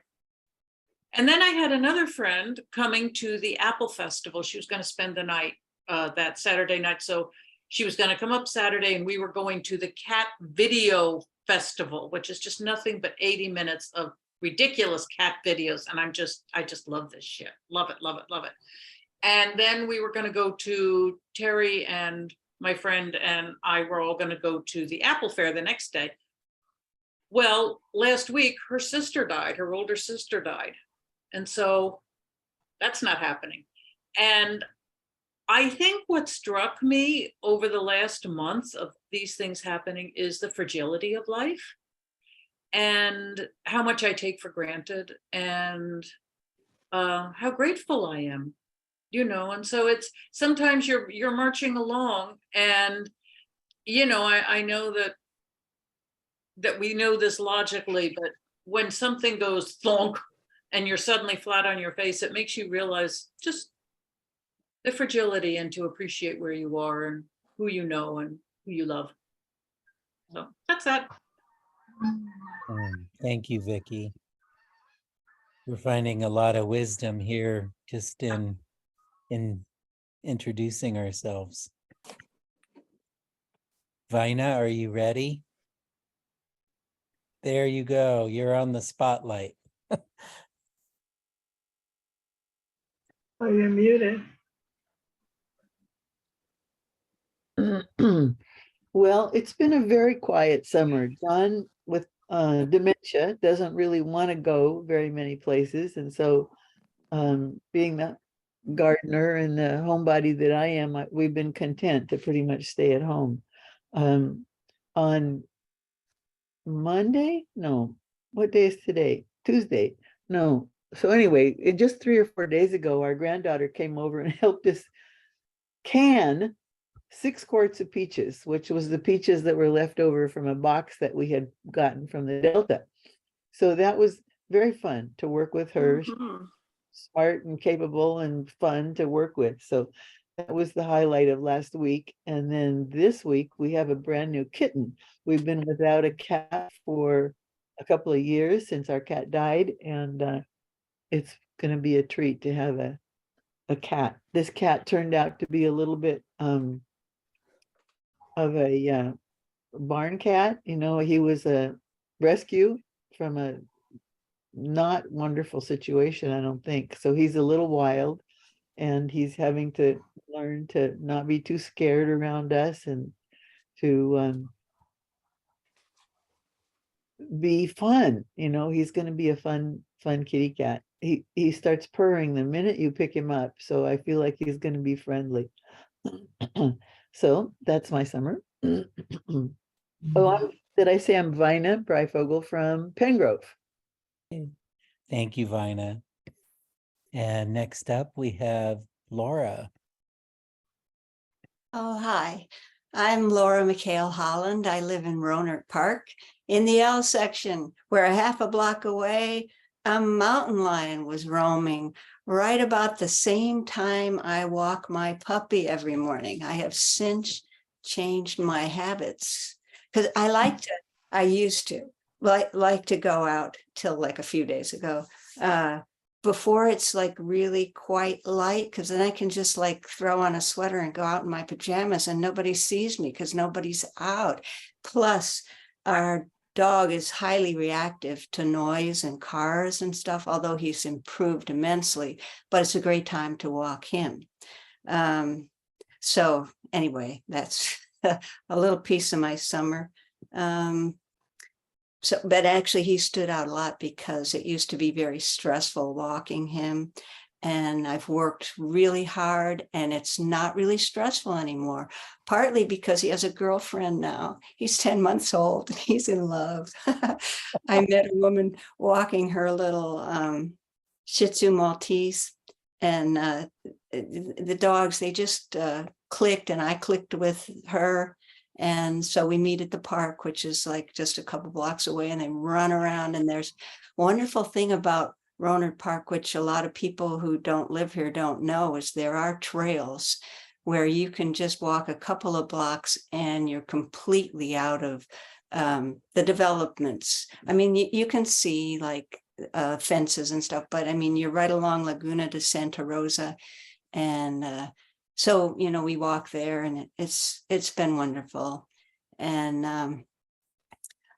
And then I had another friend coming to the Apple Festival. She was going to spend the night that Saturday night. So she was going to come up Saturday, and we were going to the Cat Video Festival, which is just nothing but 80 minutes of ridiculous cat videos. And I just love this shit. Love it, love it, love it. And then we were going to go to Terry, and my friend and I were all going to go to the Apple Fair the next day. Well, last week, her sister died, her older sister died. And so that's not happening. And I think what struck me over the last month of these things happening is the fragility of life and how much I take for granted, and how grateful I am, and so it's sometimes you're marching along, and I know that we know this logically, but when something goes thonk and you're suddenly flat on your face, it makes you realize just the fragility, and to appreciate where you are and who you know and who you love. So that's that. Thank you, Vicky. We're finding a lot of wisdom here just in introducing ourselves. Vina, are you ready? There you go. You're on the spotlight. Oh, you're muted. Well, it's been a very quiet summer. John with dementia doesn't really want to go very many places. And so being the gardener and the homebody that I am, we've been content to pretty much stay at home. On Monday? No. What day is today? Tuesday? No. So anyway, just 3 or 4 days ago, our granddaughter came over and helped us can 6 quarts of peaches, which was the peaches that were left over from a box that we had gotten from the Delta. So that was very fun to work with her. Mm-hmm. Smart and capable and fun to work with. So that was the highlight of last week. And then this week we have a brand new kitten. We've been without a cat for a couple of years since our cat died, and it's going to be a treat to have a cat. This cat turned out to be a little bit of a barn cat. He was a rescue from a not wonderful situation, I don't think. So he's a little wild, and he's having to learn to not be too scared around us, and to be fun. He's going to be a fun kitty cat. He starts purring the minute you pick him up, so I feel like he's going to be friendly. So that's my summer. Did I say I'm Vina Breifogel from Pengrove? Thank you, Vina. And next up, we have Laura. Oh, hi. I'm Laura McHale Holland. I live in Rohnert Park in the L section, where a half a block away, a mountain lion was roaming right about the same time I walk my puppy every morning. I have since changed my habits because I used to like to go out till like a few days ago before it's like really quite light, because then I can just like throw on a sweater and go out in my pajamas and nobody sees me because nobody's out. Plus our dog is highly reactive to noise and cars and stuff, although he's improved immensely, but it's a great time to walk him. So anyway, that's a little piece of my summer. But actually he stood out a lot because it used to be very stressful walking him, and I've worked really hard and it's not really stressful anymore, partly because he has a girlfriend now. He's 10 months old and he's in love. I met a woman walking her little Shih Tzu Maltese, and the dogs, they just clicked, and I clicked with her. And so we meet at the park, which is like just a couple blocks away, and they run around. And there's a wonderful thing about Rohnert Park, which a lot of people who don't live here don't know, is there are trails where you can just walk a couple of blocks and you're completely out of the developments. I mean, you can see like fences and stuff, but I mean, you're right along Laguna de Santa Rosa. And so, you know, we walk there and it's been wonderful. And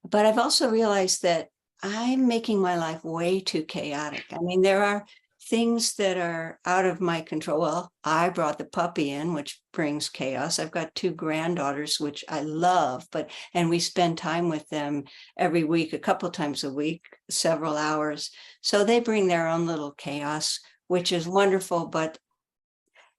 but I've also realized that I'm making my life way too chaotic. I mean, there are things that are out of my control. Well, I brought the puppy in, which brings chaos. I've got 2 granddaughters, which I love, and we spend time with them every week, a couple times a week, several hours. So they bring their own little chaos, which is wonderful. But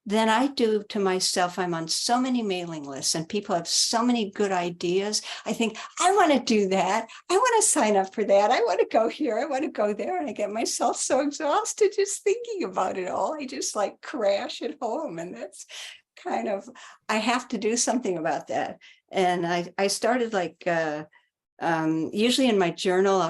then I do to myself, I'm on so many mailing lists and people have so many good ideas. I think, I want to do that. I want to sign up for that. I want to go here. I want to go there. And I get myself so exhausted just thinking about it all. I just like crash at home. And that's kind of, I have to do something about that. And I started like, usually in my journal,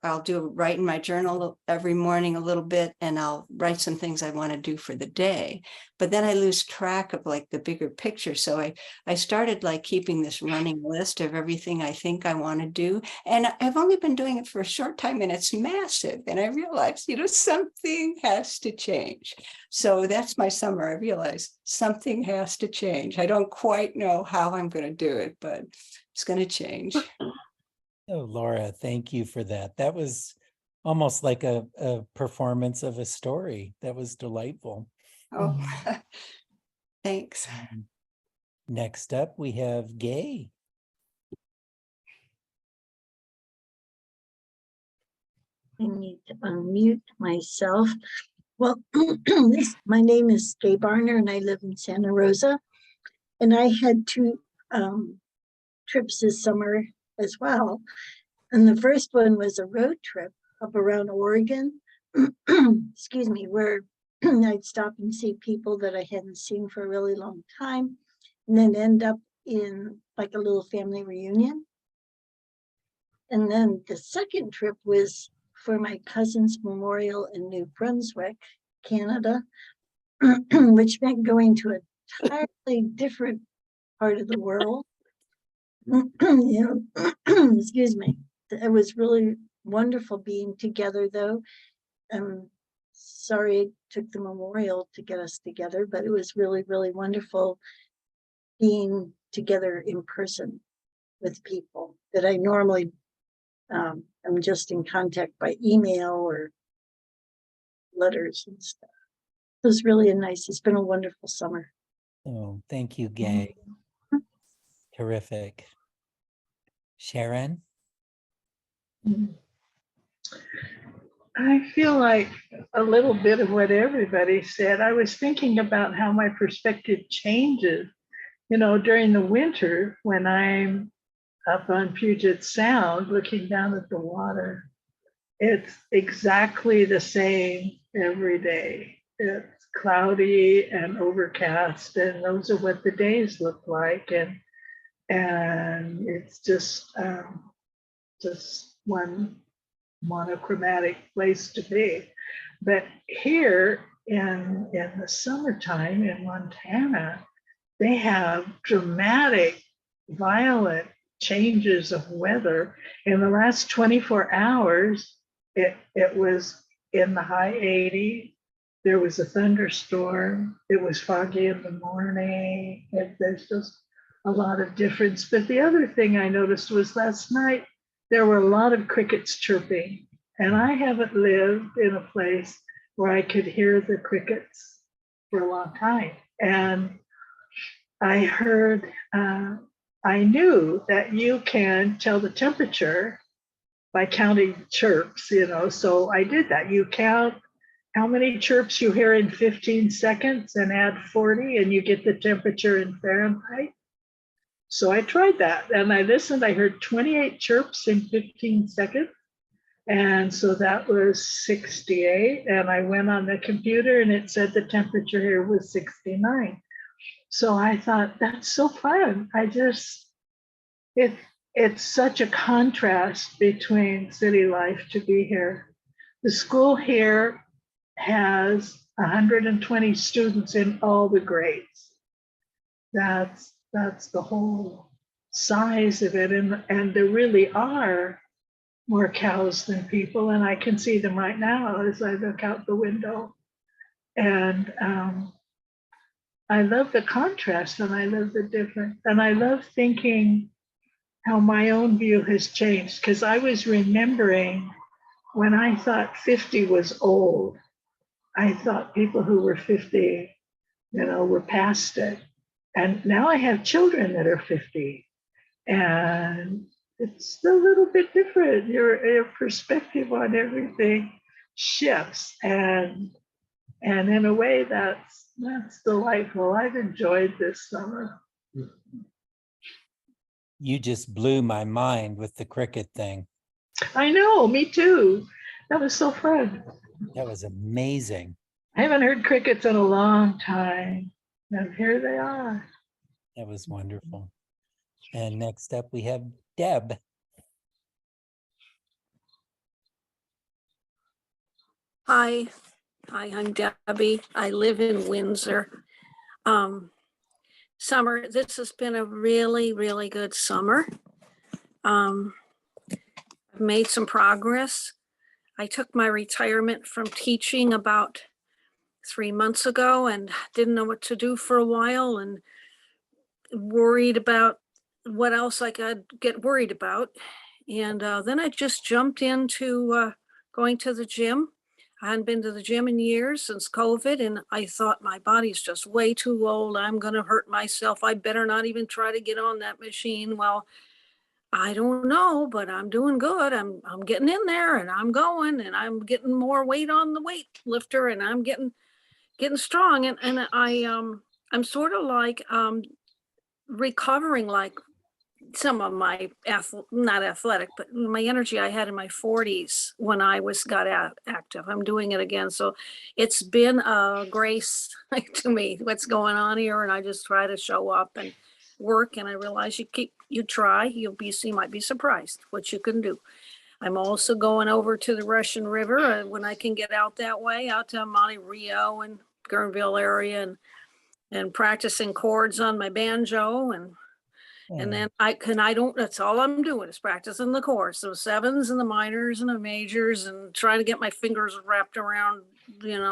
I'll write in my journal every morning a little bit, and I'll write some things I want to do for the day. But then I lose track of like the bigger picture. So I started like keeping this running list of everything I think I want to do. And I've only been doing it for a short time and it's massive. And I realized, you know, something has to change. So that's my summer. I realized something has to change. I don't quite know how I'm going to do it, but it's going to change. Oh, Laura, thank you for that. That was almost like a performance of a story. That was delightful. Oh, thanks. Next up, we have Gay. I need to unmute myself. Well, my name is Gay Barner and I live in Santa Rosa. And I had 2 trips this summer as well. And the first one was a road trip up around Oregon, excuse me, where I'd stop and see people that I hadn't seen for a really long time, and then end up in like a little family reunion. And then the second trip was for my cousin's memorial in New Brunswick, Canada, which meant going to an entirely different part of the world. You know, excuse me. It was really wonderful being together, though. Sorry it took the memorial to get us together, but it was really, really wonderful being together in person with people that I normally am just in contact by email or letters and stuff. It was really it's been a wonderful summer. Oh, thank you, Gay. Terrific. Sharon? I feel like a little bit of what everybody said. I was thinking about how my perspective changes, you know, during the winter when I'm up on Puget Sound looking down at the water. It's exactly the same every day. It's cloudy and overcast, and those are what the days look like. And it's just one monochromatic place to be. But here in the summertime in Montana, they have dramatic, violent changes of weather. In the last 24 hours, it was in the high 80s. There was a thunderstorm. It was foggy in the morning. There's just a lot of difference. But the other thing I noticed was last night, there were a lot of crickets chirping. And I haven't lived in a place where I could hear the crickets for a long time. And I heard, I knew that you can tell the temperature by counting chirps, you know, so I did that. You count how many chirps you hear in 15 seconds and add 40 and you get the temperature in Fahrenheit. So I tried that and I listened, I heard 28 chirps in 15 seconds. And so that was 68. And I went on the computer and it said the temperature here was 69. So I thought, that's so fun. It's such a contrast between city life to be here The school here has 120 students in all the grades. That's the whole size of it. And there really are more cows than people. And I can see them right now as I look out the window. And I love the contrast and I love the difference. And I love thinking how my own view has changed, because I was remembering when I thought 50 was old. I thought people who were 50, were past it. And now I have children that are 50. And it's a little bit different. Your perspective on everything shifts. And in a way that's delightful. I've enjoyed this summer. You just blew my mind with the cricket thing. I know, me too. That was so fun. That was amazing. I haven't heard crickets in a long time. And here they are. That was wonderful. And next up we have Deb. Hi, I'm Debbie. I live in Windsor. Summer, this has been a really, really good summer. I've made some progress. I took my retirement from teaching about 3 months ago and didn't know what to do for a while and worried about what else I could get worried about. And then I just jumped into going to the gym. I hadn't been to the gym in years since COVID, and I thought my body's just way too old. I'm going to hurt myself. I better not even try to get on that machine. Well, I don't know, but I'm doing good. I'm getting in there and I'm going and I'm getting more weight on the weight lifter and I'm getting strong. And I'm sort of like recovering like some of my not athletic, but my energy I had in my 40s when I got active. I'm doing it again. So it's been a grace to me what's going on here. And I just try to show up and work. And I realize you try, you might be surprised what you can do. I'm also going over to the Russian River when I can get out that way, out to Monte Rio and Guerneville area and practicing chords on my banjo and then that's all I'm doing is practicing the chords, the sevens and the minors and the majors and trying to get my fingers wrapped around, and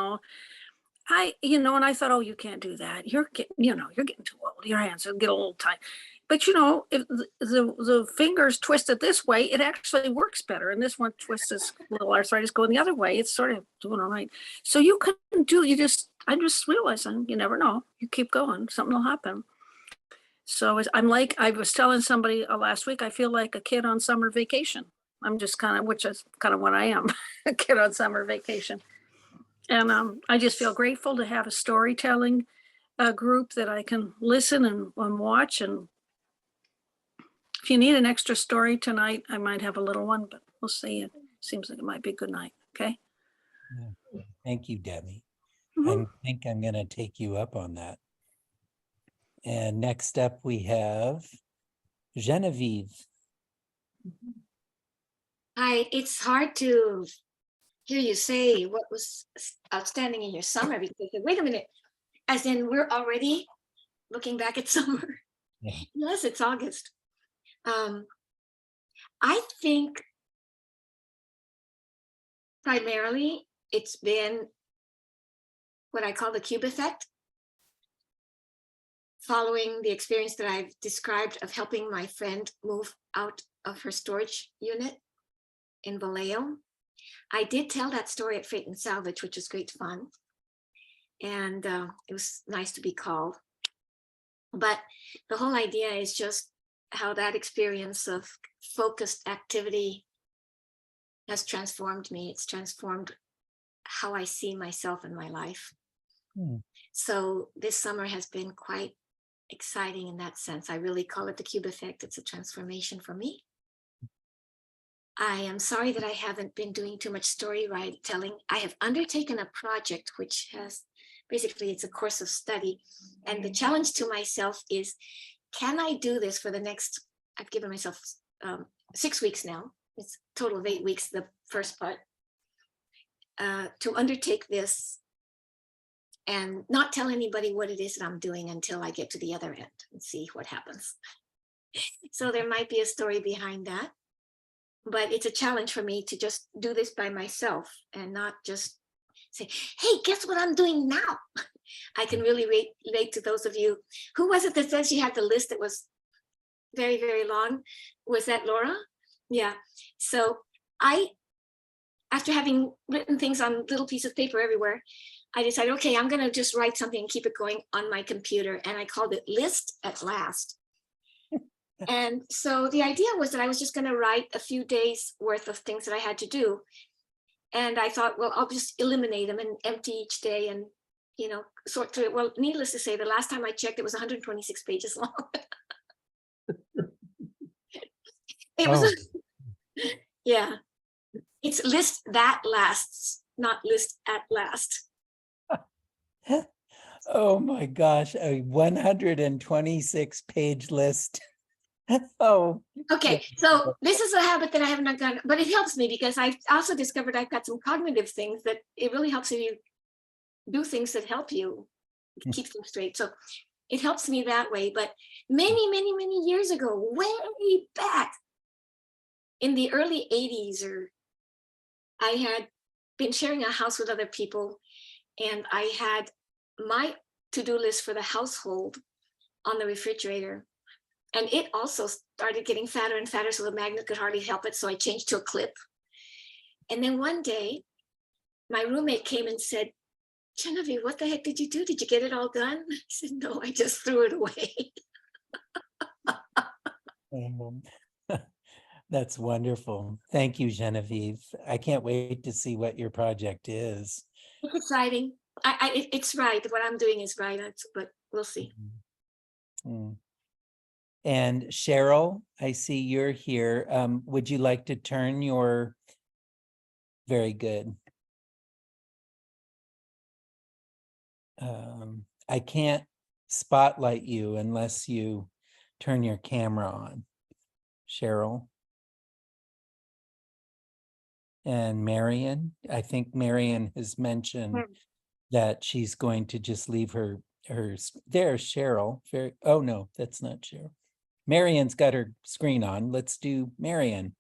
I thought, oh, you can't do that. You're getting too old. Your hands will get a little tight. But if the fingers twisted this way, it actually works better. And this one twists this little arthritis going the other way. It's sort of doing all right. So you can I'm just realizing you never know. You keep going, something will happen. So I was telling somebody last week, I feel like a kid on summer vacation. I'm just which is kind of what I am, a kid on summer vacation. And I just feel grateful to have a storytelling group that I can listen and watch. And if you need an extra story tonight, I might have a little one, but we'll see. It seems like it might be a good night. Okay. Yeah. Thank you, Debbie. Mhm. I think I'm going to take you up on that. And next up we have Genevieve. Hi, it's hard to hear you say what was outstanding in your summer because wait a minute, as in we're already looking back at summer. Yeah. Yes, it's August. I think primarily it's been what I call the cube effect. Following the experience that I've described of helping my friend move out of her storage unit in Vallejo. I did tell that story at Freight and Salvage, which was great fun. And it was nice to be called. But the whole idea is just how that experience of focused activity has transformed me. It's transformed how I see myself in my life. So this summer has been quite exciting in that sense. I really call it the cube effect. It's a transformation for me. I am sorry that I haven't been doing too much story telling. I have undertaken a project which has basically it's a course of study. And the challenge to myself is, can I do this for the next, I've given myself 6 weeks now. It's a total of 8 weeks, the first part. to undertake this and not tell anybody what it is that I'm doing until I get to the other end and see what happens. So there might be a story behind that, but it's a challenge for me to just do this by myself and not just say, hey, guess what I'm doing now? I can really relate to those of you. Who was it that said she had the list that was very, very long? Was that Laura? Yeah. So after having written things on little pieces of paper everywhere, I decided, okay, I'm gonna just write something and keep it going on my computer. And I called it List at Last. And so the idea was that I was just gonna write a few days worth of things that I had to do. And I thought, well, I'll just eliminate them and empty each day and, sort through it. Well, needless to say, the last time I checked, it was 126 pages long. It was, yeah. It's List That Lasts, not List at Last. Oh my gosh, a 126-page list. Oh. Okay, so this is a habit that I have not done, but it helps me because I've also discovered I've got some cognitive things that it really helps you do things that help you keep things straight. So it helps me that way. But many, many, many years ago, way back in the early 80s, I had been sharing a house with other people, and I had my to-do list for the household on the refrigerator. And it also started getting fatter and fatter, so the magnet could hardly help it. So I changed to a clip. And then one day, my roommate came and said, Genevieve, what the heck did you do? Did you get it all done? I said, no, I just threw it away. That's wonderful. Thank you, Genevieve. I can't wait to see what your project is. It's exciting. It's right. What I'm doing is right, but we'll see. Mm. And Cheryl, I see you're here. Would you like to turn your, very good. I can't spotlight you unless you turn your camera on, Cheryl. And Marion, I think Marion has mentioned that she's going to just leave her, there's Cheryl. Oh no, that's not Cheryl. Marion's got her screen on. Let's do Marion.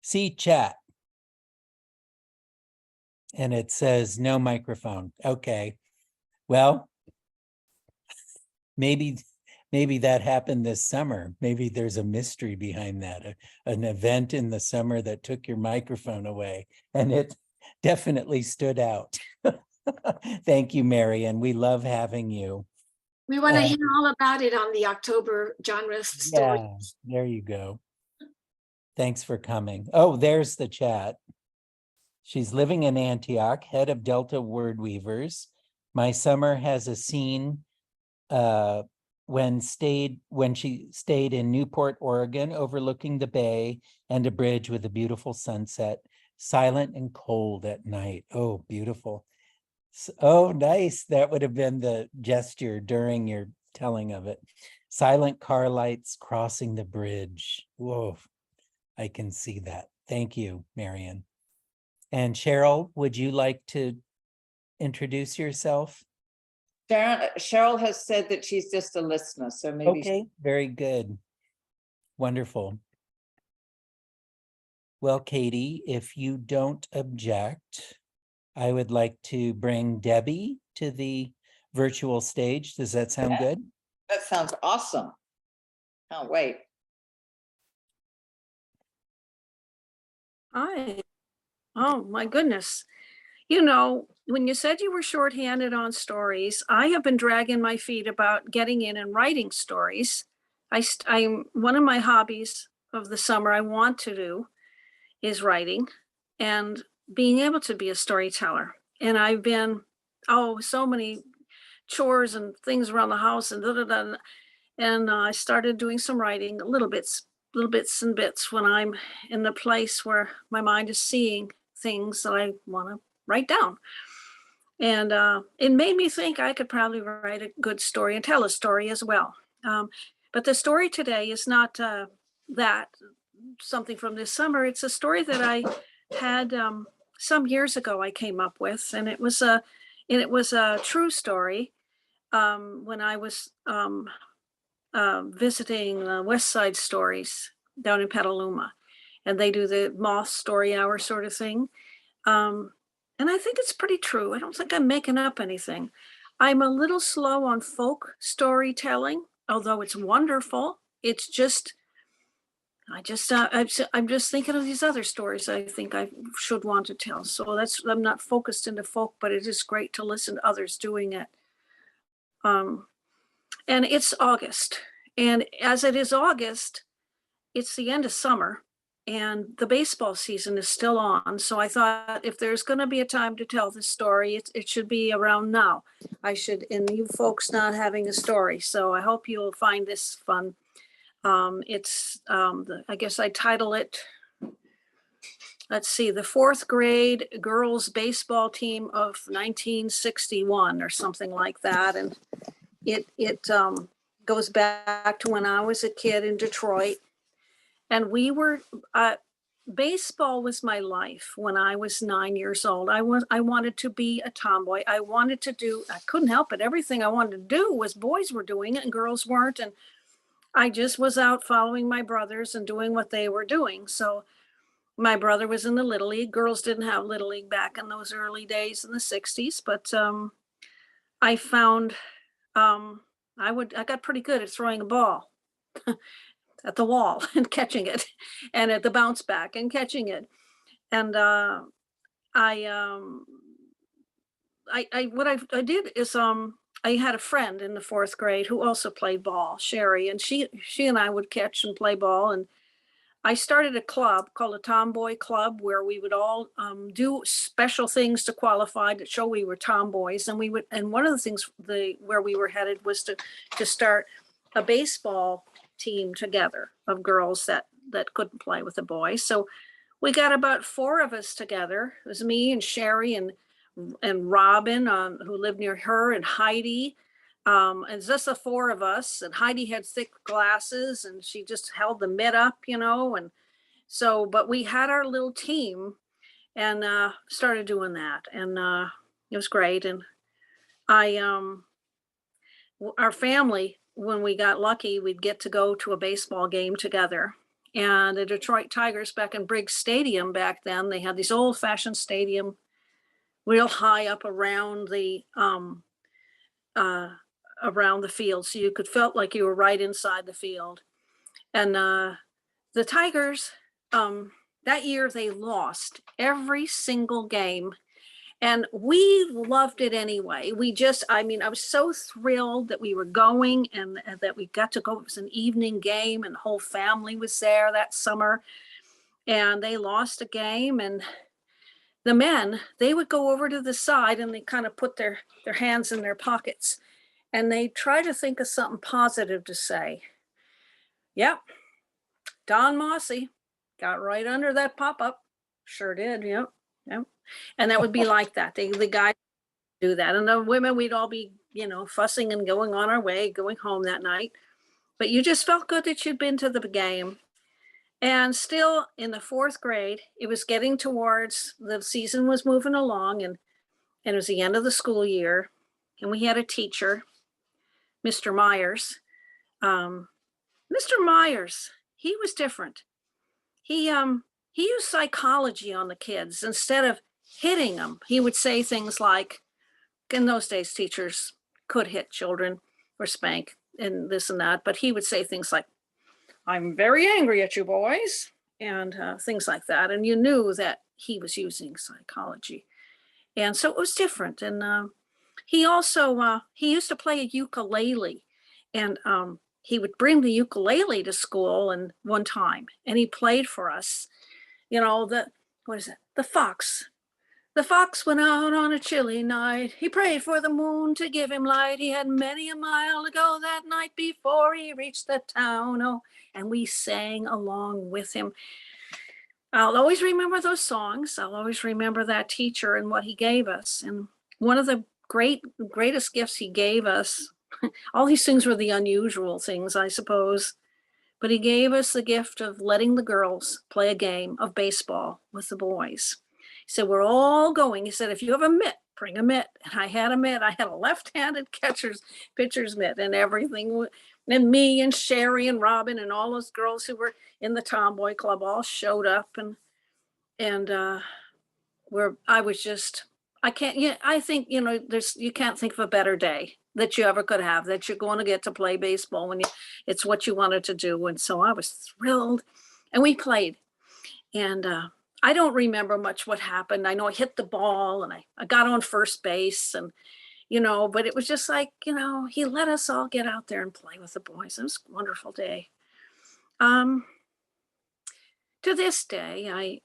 See chat. And it says no microphone. Okay. Well, maybe that happened this summer. Maybe there's a mystery behind that, an event in the summer that took your microphone away, and it definitely stood out. Thank you, Marion. We love having you. We want to hear all about it on the October genre story. Yeah, there you go. Thanks for coming. Oh, there's the chat. She's living in Antioch, head of Delta Word Weavers. My summer has a scene when she stayed in Newport, Oregon, overlooking the bay and a bridge with a beautiful sunset, silent and cold at night. Oh, beautiful. Oh, nice. That would have been the gesture during your telling of it. Silent car lights crossing the bridge. Whoa, I can see that. Thank you, Marion. And Cheryl, would you like to introduce yourself? Cheryl has said that she's just a listener, so maybe. Okay, very good. Wonderful. Well, Katie, if you don't object, I would like to bring Debbie to the virtual stage. Does that sound good? That sounds awesome. Can't wait. Hi. Oh, my goodness. You know, when you said you were shorthanded on stories, I have been dragging my feet about getting in and writing stories. I'm one of my hobbies of the summer I want to do is writing and being able to be a storyteller. And I've been, so many chores and things around the house and and I started doing some writing, little bits and bits when I'm in the place where my mind is seeing things that I want to write down. And it made me think I could probably write a good story and tell a story as well. But the story today is not that something from this summer. It's a story that I had some years ago I came up with, and it was a true story. When I was visiting West Side Stories down in Petaluma, and they do the Moth Story Hour sort of thing. And I think it's pretty true. I don't think I'm making up anything. I'm a little slow on folk storytelling, although it's wonderful. It's just, I'm just thinking of these other stories I think I should want to tell. So I'm not focused into folk, but it is great to listen to others doing it. And it's August. And as it is August, it's the end of summer and the baseball season is still on. So I thought if there's going to be a time to tell this story, it should be around now. And you folks not having a story. So I hope you'll find this fun. I guess I title it, let's see, the fourth grade girls baseball team of 1961 or something like that. And it goes back to when I was a kid in Detroit. And baseball was my life when I was 9 years old. I wanted to be a tomboy. I couldn't help it. Everything I wanted to do was boys were doing it and girls weren't. And I just was out following my brothers and doing what they were doing. So my brother was in the Little League. Girls didn't have Little League back in those early days in the 60s. But I found I got pretty good at throwing a ball at the wall and catching it, and at the bounce back and catching it. And what I did is I had a friend in the fourth grade who also played ball, Sherry, and she and I would catch and play ball. And I started a club called a Tomboy Club where we would all do special things to qualify to show we were tomboys. And one of the things where we were headed was to start a baseball team together of girls that couldn't play with the boys. So we got about 4 of us together. It was me and Sherry and Robin, who lived near her, and Heidi. And just the 4 of us. And Heidi had thick glasses and she just held the mitt up, and so, but we had our little team and started doing that. And it was great. And our family, when we got lucky, we'd get to go to a baseball game together. And the Detroit Tigers back in Briggs Stadium back then, they had these old fashioned stadium, real high up around the field. So you could felt like you were right inside the field. And the Tigers, that year they lost every single game. And we loved it anyway. I was so thrilled that we were going and that we got to go. It was an evening game and the whole family was there that summer. And they lost a game, and the men, they would go over to the side and they kind of put their hands in their pockets and they try to think of something positive to say. Yep. Don Mossy got right under that pop-up. Sure did. Yep. And that would be like that. The guys do that. And the women, we'd all be, fussing and going on our way, going home that night. But you just felt good that you'd been to the game. And still in the 4th grade, it was getting towards, the season was moving along, and it was the end of the school year. And we had a teacher, Mr. Myers. Mr. Myers, he was different. He used psychology on the kids. Instead of hitting them, he would say things like, in those days, teachers could hit children or spank and this and that, but he would say things like, "I'm very angry at you boys," and things like that. And you knew that he was using psychology. And so it was different. And he also, he used to play a ukulele, and he would bring the ukulele to school and one time, and he played for us, the fox. The fox went out on a chilly night. He prayed for the moon to give him light. He had many a mile to go that night before he reached the town. Oh, and we sang along with him. I'll always remember those songs. I'll always remember that teacher and what he gave us. And one of the greatest gifts he gave us, all these things were the unusual things, I suppose, but he gave us the gift of letting the girls play a game of baseball with the boys. said, we're all going. He said, if you have a mitt, bring a mitt. And I had a mitt. I had a left-handed pitcher's mitt and everything. And me and Sherry and Robin and all those girls who were in the Tomboy Club all showed up, and I was just, I can't, yeah, I think, you can't think of a better day that you ever could have, that you're going to get to play baseball when it's what you wanted to do. And so I was thrilled, and we played. And I don't remember much what happened. I know I hit the ball and I got on first base, and, but it was just like, he let us all get out there and play with the boys. It was a wonderful day. To this day,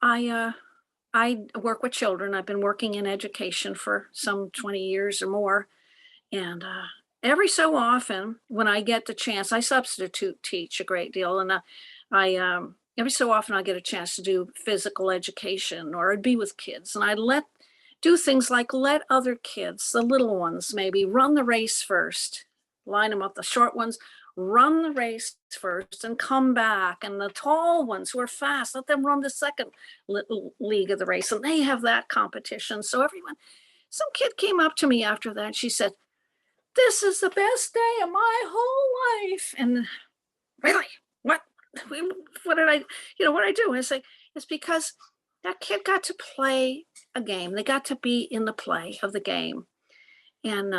I work with children. I've been working in education for some 20 years or more. And every so often, when I get the chance, I substitute teach a great deal. And every so often I get a chance to do physical education, or I'd be with kids. And I do things like let other kids, the little ones maybe, run the race first, line them up, the short ones, run the race first and come back. And the tall ones who are fast, let them run the second league of the race. And they have that competition. So some kid came up to me after that. She said, this is the best day of my whole life. And really, what did I do? And I say, it's because that kid got to play a game. They got to be in the play of the game. And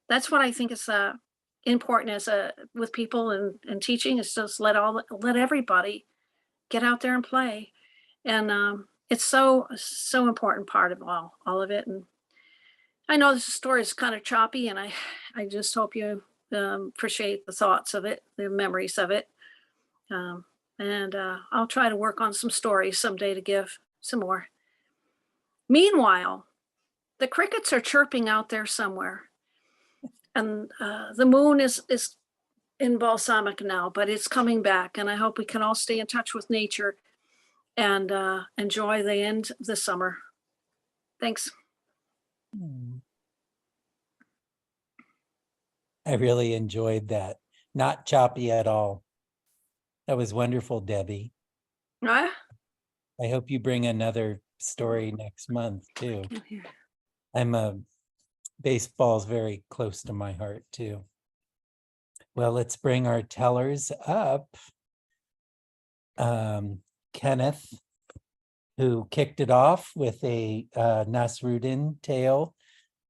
that's what I think is important with people and teaching, is just let everybody get out there and play. And it's so important part of all of it. And I know this story is kind of choppy, and I just hope you appreciate the thoughts of it, the memories of it. And I'll try to work on some stories someday to give some more. Meanwhile, the crickets are chirping out there somewhere. And the moon is in balsamic now, but it's coming back. And I hope we can all stay in touch with nature and enjoy the end of the summer. Thanks. I really enjoyed that. Not choppy at all. That was wonderful, Debbie. I hope you bring another story next month too. Baseball's very close to my heart too. Well, let's bring our tellers up. Kenneth, who kicked it off with a Nasruddin tale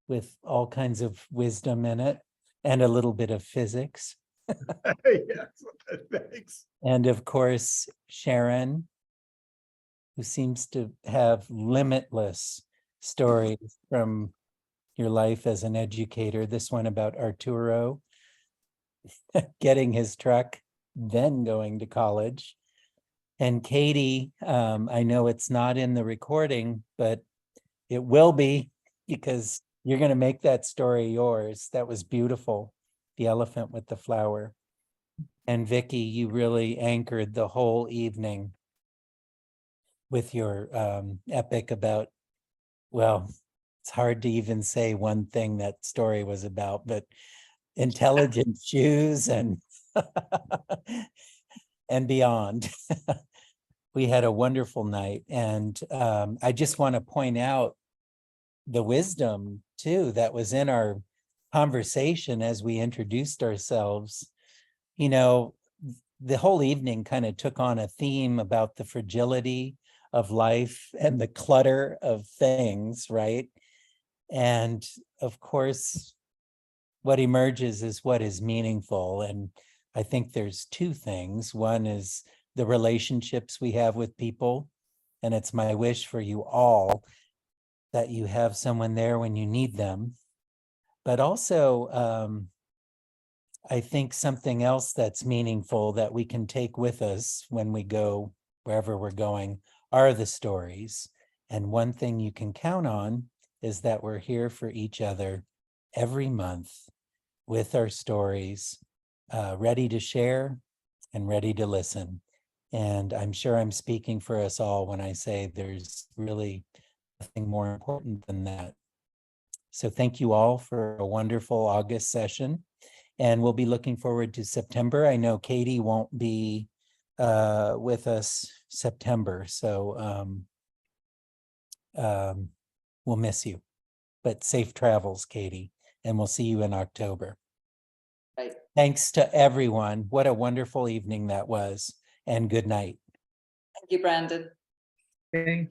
with all kinds of wisdom in it and a little bit of physics. Yes, thanks. And of course, Sharon, who seems to have limitless stories from your life as an educator. This one about Arturo getting his truck, then going to college. And Katie, I know it's not in the recording, but it will be, because you're going to make that story yours. That was beautiful. The elephant with the flower. And Vicky, you really anchored the whole evening with your epic about, well, it's hard to even say one thing that story was about, but intelligent shoes and and beyond. We had a wonderful night. And I just want to point out the wisdom too that was in our conversation as we introduced ourselves. The whole evening kind of took on a theme about the fragility of life and the clutter of things, right? And of course, what emerges is what is meaningful. And I think there's two things. One is the relationships we have with people. And it's my wish for you all that you have someone there when you need them. But also, I think something else that's meaningful that we can take with us when we go wherever we're going are the stories. And one thing you can count on is that we're here for each other every month with our stories, ready to share and ready to listen. And I'm sure I'm speaking for us all when I say there's really nothing more important than that. So thank you all for a wonderful August session. And we'll be looking forward to September. I know Katie won't be with us September. So we'll miss you. But safe travels, Katie, and we'll see you in October. Right. Thanks to everyone. What a wonderful evening that was, and good night. Thank you, Brandon. Okay.